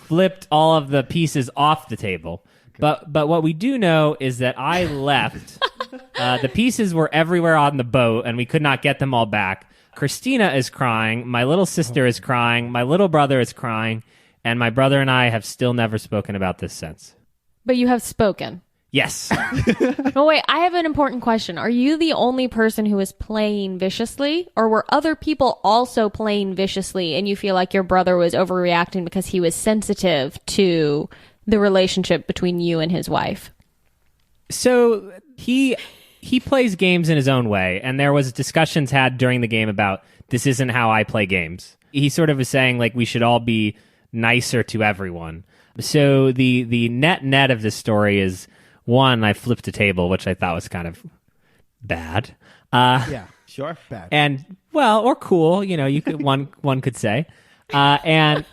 flipped all of the pieces off the table. But what we do know is that I left. The pieces were everywhere on the boat, and we could not get them all back. Christina is crying. My little sister is crying. My little brother is crying. And my brother and I have still never spoken about this since. But you have spoken. Yes. Oh, wait, I have an important question. Are you the only person who is playing viciously, or were other people also playing viciously and you feel like your brother was overreacting because he was sensitive to the relationship between you and his wife? So he plays games in his own way, and there was discussions had during the game about this isn't how I play games. He sort of was saying like we should all be nicer to everyone. So the net of this story is, one, I flipped a table, which I thought was kind of bad. Yeah, sure, bad. And well, or cool, you could one could say. And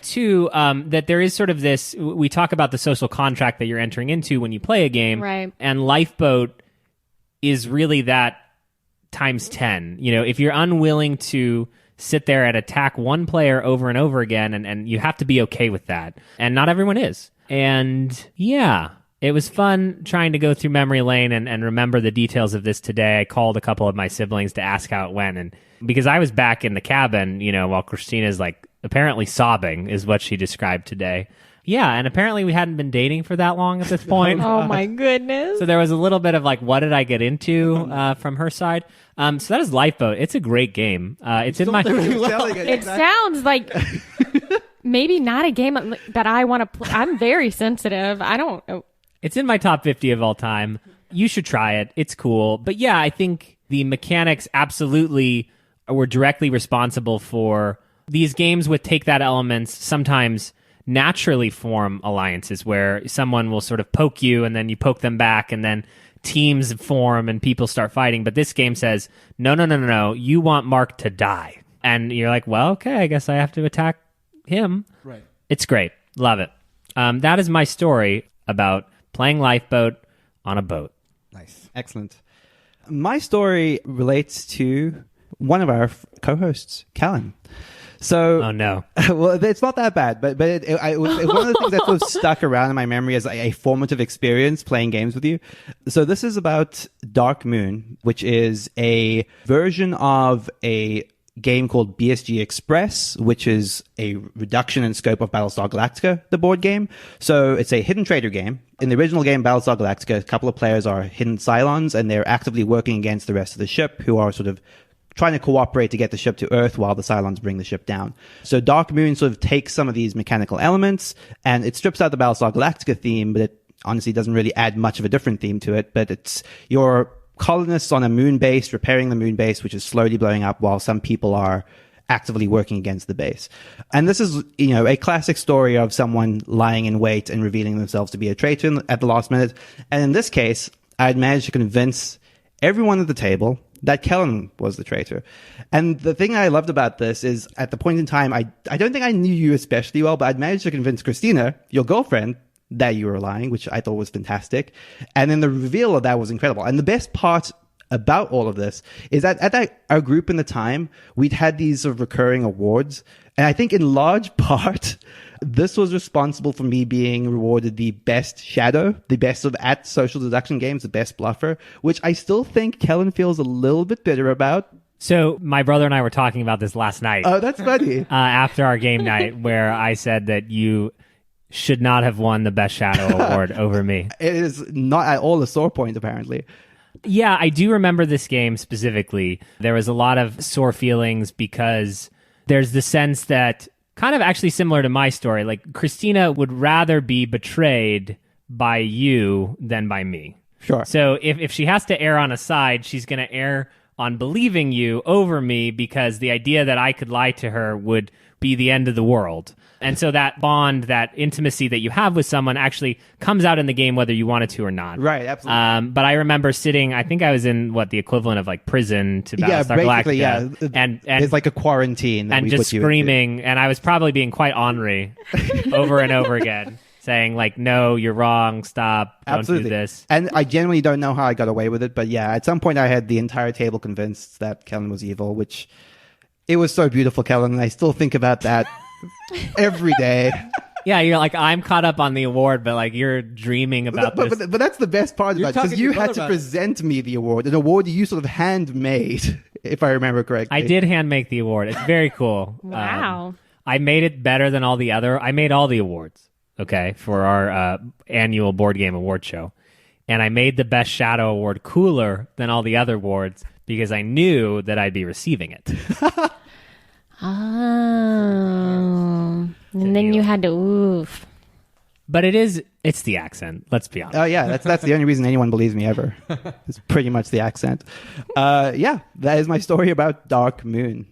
two, that there is sort of this. We talk about the social contract that you're entering into when you play a game, right? And Lifeboat is really that times 10. If you're unwilling to sit there and attack one player over and over again, and you have to be okay with that. And not everyone is. And yeah. It was fun trying to go through memory lane and remember the details of this today. I called a couple of my siblings to ask how it went. And because I was back in the cabin, while Christina's like apparently sobbing is what she described today. Yeah. And apparently we hadn't been dating for that long at this point. Oh my goodness. So there was a little bit of like, what did I get into from her side? So that is Lifeboat. It's a great game. It's in my... It sounds like... Maybe not a game that I want to play. I'm very sensitive. I don't know. It's in my top 50 of all time. You should try it. It's cool. But yeah, I think the mechanics absolutely were directly responsible for these games with take that elements sometimes naturally form alliances where someone will sort of poke you and then you poke them back and then teams form and people start fighting. But this game says, no. You want Mark to die. And you're like, well, okay, I guess I have to attack him. Right. It's great. Love it. That is my story about playing Lifeboat on a boat. Nice. Excellent. My story relates to one of our co-hosts, Kellen. So, oh no, well, it's not that bad, but it was one of the things that sort of stuck around in my memory as a formative experience playing games with you. So this is about Dark Moon, which is a version of a game called BSG Express, which is a reduction in scope of Battlestar Galactica, the board game. So it's a hidden traitor game. In the original game, Battlestar Galactica, a couple of players are hidden Cylons, and they're actively working against the rest of the ship, who are sort of trying to cooperate to get the ship to Earth while the Cylons bring the ship down. So Dark Moon sort of takes some of these mechanical elements, and it strips out the Battlestar Galactica theme, but it honestly doesn't really add much of a different theme to it. But it's your colonists on a moon base, repairing the moon base, which is slowly blowing up while some people are actively working against the base. And this is, a classic story of someone lying in wait and revealing themselves to be a traitor at the last minute. And in this case, I had managed to convince everyone at the table that Kellen was the traitor. And the thing I loved about this is at the point in time, I don't think I knew you especially well, but I'd managed to convince Christina, your girlfriend, that you were lying, which I thought was fantastic. And then the reveal of that was incredible. And the best part about all of this is that at our group in the time, we'd had these sort of recurring awards. And I think in large part, this was responsible for me being rewarded the best shadow, the best of at social deduction games, the best bluffer, which I still think Kellen feels a little bit bitter about. So my brother and I were talking about this last night. Oh, that's funny. After our game night, where I said that you should not have won the Best Shadow Award over me. It is not at all a sore point, apparently. Yeah, I do remember this game specifically. There was a lot of sore feelings because there's the sense that, kind of actually similar to my story, like Christina would rather be betrayed by you than by me. Sure. So if she has to err on a side, she's going to err on believing you over me because the idea that I could lie to her would be the end of the world. And so that bond, that intimacy that you have with someone actually comes out in the game whether you wanted to or not. Right, absolutely. But I remember sitting, I think I was in the equivalent of like prison to Battlestar Galactica. Yeah, and it's like a quarantine. And just screaming, and I was probably being quite ornery over and over again. saying like, no, you're wrong, stop, Absolutely. don't do this. And I genuinely don't know how I got away with it, but yeah, at some point I had the entire table convinced that Kellen was evil, which it was so beautiful, Kellen, and I still think about that every day. Yeah, you're like, I'm caught up on the award, but like you're dreaming about this. But that's the best part about it, talking because to you your had brother to about it. present me the award, an award you sort of handmade, if I remember correctly. I did hand make the award. It's very cool. Wow. I made it better than all the other. I made all the awards, okay, for our annual board game award show. And I made the Best Shadow Award cooler than all the other awards because I knew that I'd be receiving it. Oh. And then you had to oof. But it's the accent. Let's be honest. Oh yeah, that's the only reason anyone believes me ever. It's pretty much the accent. Yeah, that is my story about Dark Moon.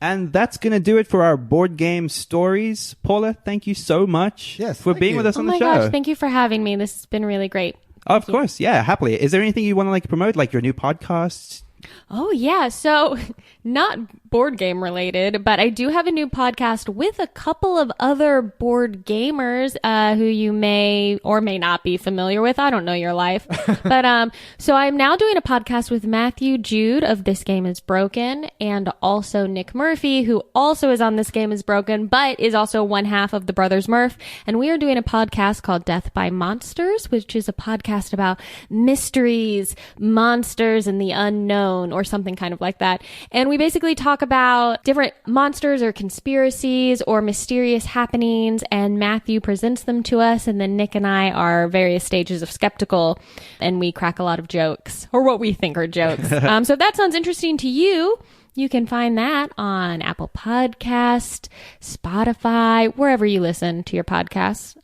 And that's going to do it for our board game stories. Paula, thank you so much for thank being you. with us Oh on the my show. gosh, thank you for having me. This has been really great. Of course, yeah, happily. Is there anything you want to like promote, like your new podcast? Oh, yeah. So, not board game related, but I do have a new podcast with a couple of other board gamers who you may or may not be familiar with. I don't know your life. But so I'm now doing a podcast with Matthew Jude of This Game is Broken, and also Nick Murphy, who also is on This Game is Broken, but is also one half of the Brothers Murph. And we are doing a podcast called Death by Monsters, which is a podcast about mysteries, monsters, and the unknown, or something kind of like that. And we basically talk about different monsters or conspiracies or mysterious happenings, and Matthew presents them to us, and then Nick and I are various stages of skeptical, and we crack a lot of jokes, or what we think are jokes. So if that sounds interesting to you, you can find that on Apple Podcast, Spotify, wherever you listen to your podcasts.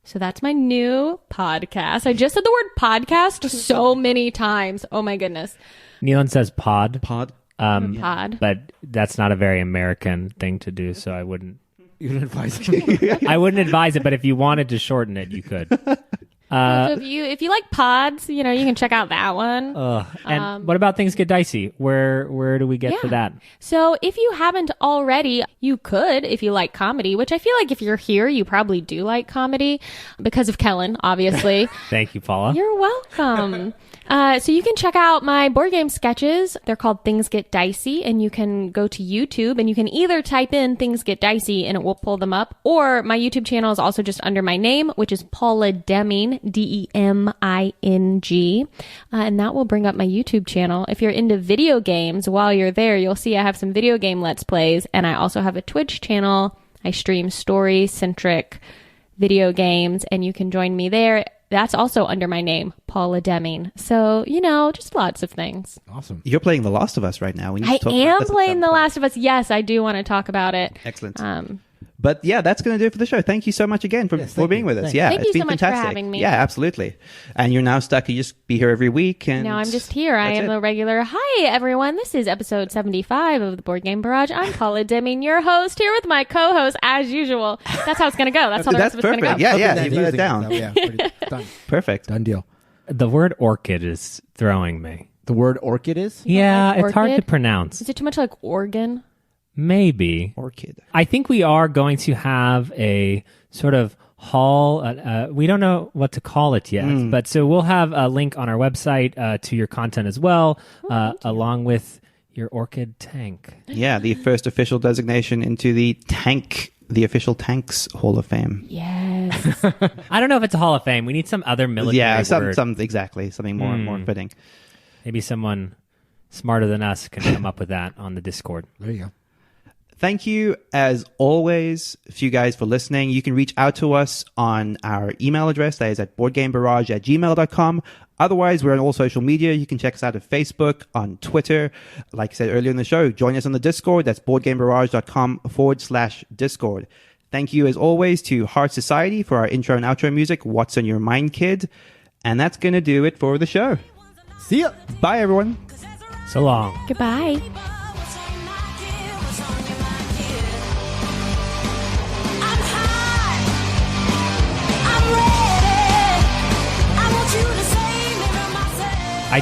So that's my new podcast. I just said the word podcast so many times. Oh my goodness. Neilan says pod. Pod? Pod. But that's not a very American thing to do, so I wouldn't. You can advise me. I wouldn't advise it, but if you wanted to shorten it, you could. So if you like pods, you can check out that one. And what about Things Get Dicey? Where do we get to that? So if you haven't already, you could, if you like comedy, which I feel like if you're here, you probably do like comedy because of Kellen, obviously. Thank you, Paula. You're welcome. So you can check out my board game sketches. They're called Things Get Dicey, and you can go to YouTube and you can either type in Things Get Dicey and it will pull them up, or my YouTube channel is also just under my name, which is Paula Deming, Deming. And that will bring up my YouTube channel. If you're into video games, while you're there, you'll see I have some video game Let's Plays, and I also have a Twitch channel. I stream story-centric video games, and you can join me there. That's also under my name, Paula Deming. So, just lots of things. Awesome. You're playing The Last of Us right now. We need I to talk am about this at playing some The point. Last of Us. Yes, I do want to talk about it. Excellent. But yeah, that's going to do it for the show. Thank you so much again for thank being you. with us. Thanks. Yeah, Thank it's you been so much for fantastic. having me. Yeah, absolutely. And you're now stuck. You just be here every week. And Now I'm just here. I that's am it. the regular. Hi, everyone. This is episode 75 of the Board Game Barrage. I'm Paula Deming, your host, here with my co-host, as usual. That's how it's going to go. That's how the rest That's of it's going to perfect. go. Yeah, Other you than let it using down. though, yeah, pretty done. Perfect. Done deal. The word orchid is throwing me. The word orchid is? Yeah, like it's hard to orchid? pronounce. Is it too much like organ? Maybe. Orchid. I think we are going to have a sort of hall. We don't know what to call it yet, but so we'll have a link on our website to your content as well, along with your orchid tank. Yeah, the first official designation into the official Tanks Hall of Fame. Yes. I don't know if it's a Hall of Fame. We need some other military Yeah, word. something more fitting. Maybe someone smarter than us can come up with that on the Discord. There you go. Thank you, as always, for you guys for listening. You can reach out to us on our email address. That is at boardgamebarrage@gmail.com. Otherwise, we're on all social media. You can check us out at Facebook, on Twitter. Like I said earlier in the show, join us on the Discord. That's boardgamebarrage.com/Discord. Thank you, as always, to Heart Society for our intro and outro music, What's on Your Mind, Kid? And that's going to do it for the show. See ya. Bye, everyone. So long. Goodbye.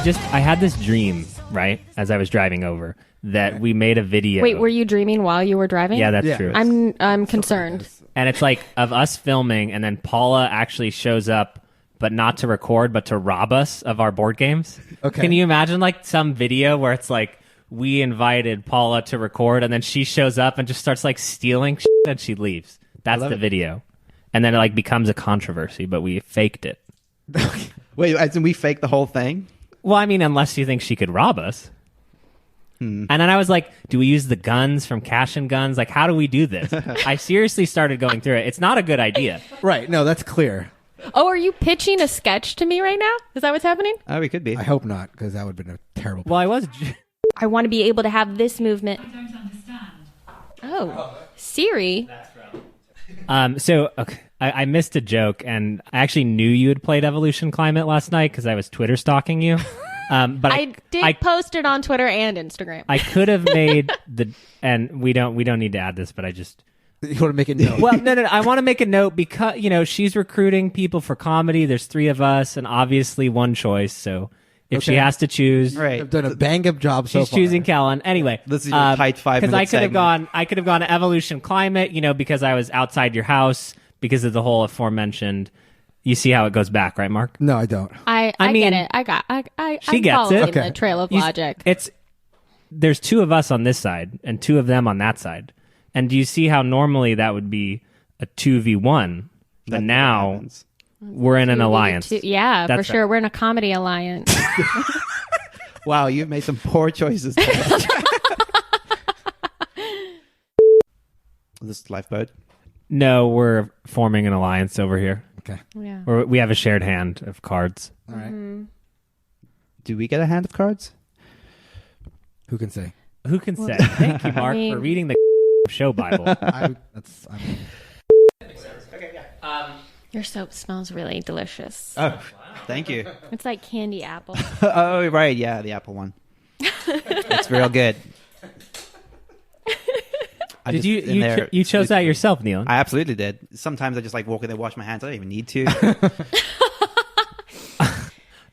I had this dream, right, as I was driving over, that we made a video. Wait, were you dreaming while you were driving? Yeah, that's true. I'm concerned. And it's like of us filming, and then Paula actually shows up, but not to record, but to rob us of our board games. Okay. Can you imagine like some video where it's like we invited Paula to record, and then she shows up and just starts like stealing shit, and she leaves. That's the video. And then it like becomes a controversy, but we faked it. Wait, as in we faked the whole thing? Well, I mean, unless you think she could rob us. And then I was like, do we use the guns from Cash and Guns? Like, how do we do this? I seriously started going through it. It's not a good idea. Right. No, that's clear. Oh, are you pitching a sketch to me right now? Is that what's happening? Oh, we could be. I hope not, because that would have been a terrible. Well, I was. I want to be able to have this movement. I don't understand. Oh, Siri. So okay, I missed a joke, and I actually knew you had played Evolution Climate last night because I was Twitter stalking you. But I did post it on Twitter and Instagram. I could have made and we don't need to add this, but I just. You want to make it known? Well, no. I want to make a note because she's recruiting people for comedy. There's 3 of us, and obviously one choice. So if she has to choose, Right. I've done a bang-up job so she's far. choosing Kellen. Anyway, This is your tight 5-minute because I segment. could have gone to Evolution Climate, because I was outside your house because of the whole aforementioned. You see how it goes back, right, Mark? No, I don't. I mean, get it. she I'm gets following it. Okay. the trail of logic. There's 2 of us on this side and 2 of them on that side. And do you see how normally that would be a 2v1, but now we're in an alliance. Yeah, That's for sure. right. We're in a comedy alliance. Wow, you've made some poor choices. This Lifeboat. No, we're forming an alliance over here. Okay. Yeah. We have a shared hand of cards. All right. Do we get a hand of cards? Who can say? Who can say? Thank you, Mark, for reading the show Bible. Your soap smells really delicious. Oh, thank you. It's like candy apple. Oh, right. Yeah, the Apple one. It's real good. Did you chose that yourself, Neilan? I absolutely did. Sometimes I just like walk in there, wash my hands. I don't even need to.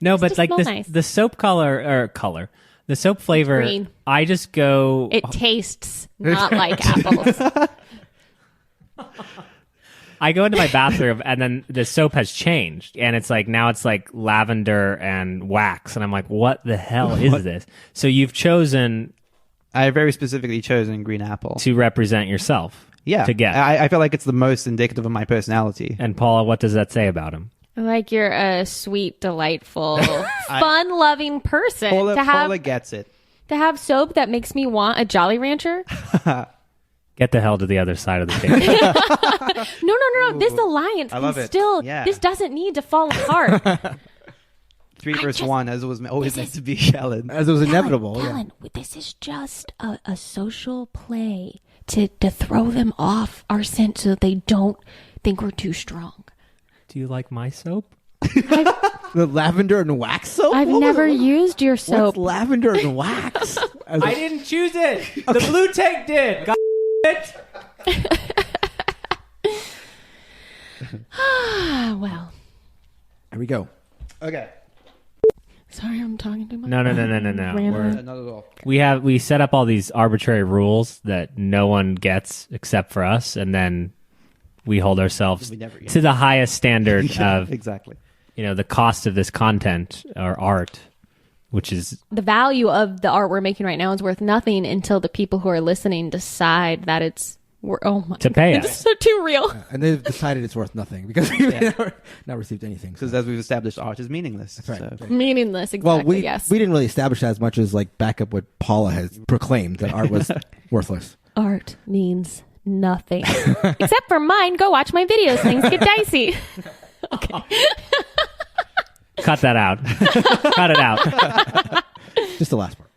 No, but just like smell this, nice. the soap color, the soap flavor. green. I just go. It tastes not like apples. I go into my bathroom and then the soap has changed and it's like now it's like lavender and wax and I'm like, what the hell is this? So you've chosen I very specifically chosen green apple. to represent yourself. Yeah. To get. I feel like it's the most indicative of my personality. And Paula, what does that say about him? Like you're a sweet, delightful, fun-loving person. Paula gets it. To have soap that makes me want a Jolly Rancher. Get the hell to the other side of the table. No. This alliance I love can it. still. Yeah. This doesn't need to fall apart. 3 versus 1, as it was always meant to be, Kellen. As it was inevitable. Yeah. Kellen, this is just a social play to throw them off our scent so that they don't think we're too strong. Do you like my soap? The lavender and wax soap? I've never used your What's soap. lavender and wax? I didn't choose it. The blue tank did. Got it. Well, Here we go. Okay. sorry, I'm talking too much. No. Random. Not at all. We set up all these arbitrary rules that no one gets except for us, and then we hold ourselves We never- to the highest standard of Exactly. the cost of this content or art, which is The value of the art we're making right now is worth nothing until the people who are listening decide that it's. Oh my! to pay It's us. so too real. And they've decided it's worth nothing because we've never not received anything. Because as we've established, art is meaningless. That's right. So. Meaningless. Exactly. Well, we yes. didn't really establish that as much as like back up what Paula has proclaimed that art was worthless. Art means nothing except for mine. Go watch my videos. Things get dicey. Cut that out. Cut it out. Just the last part.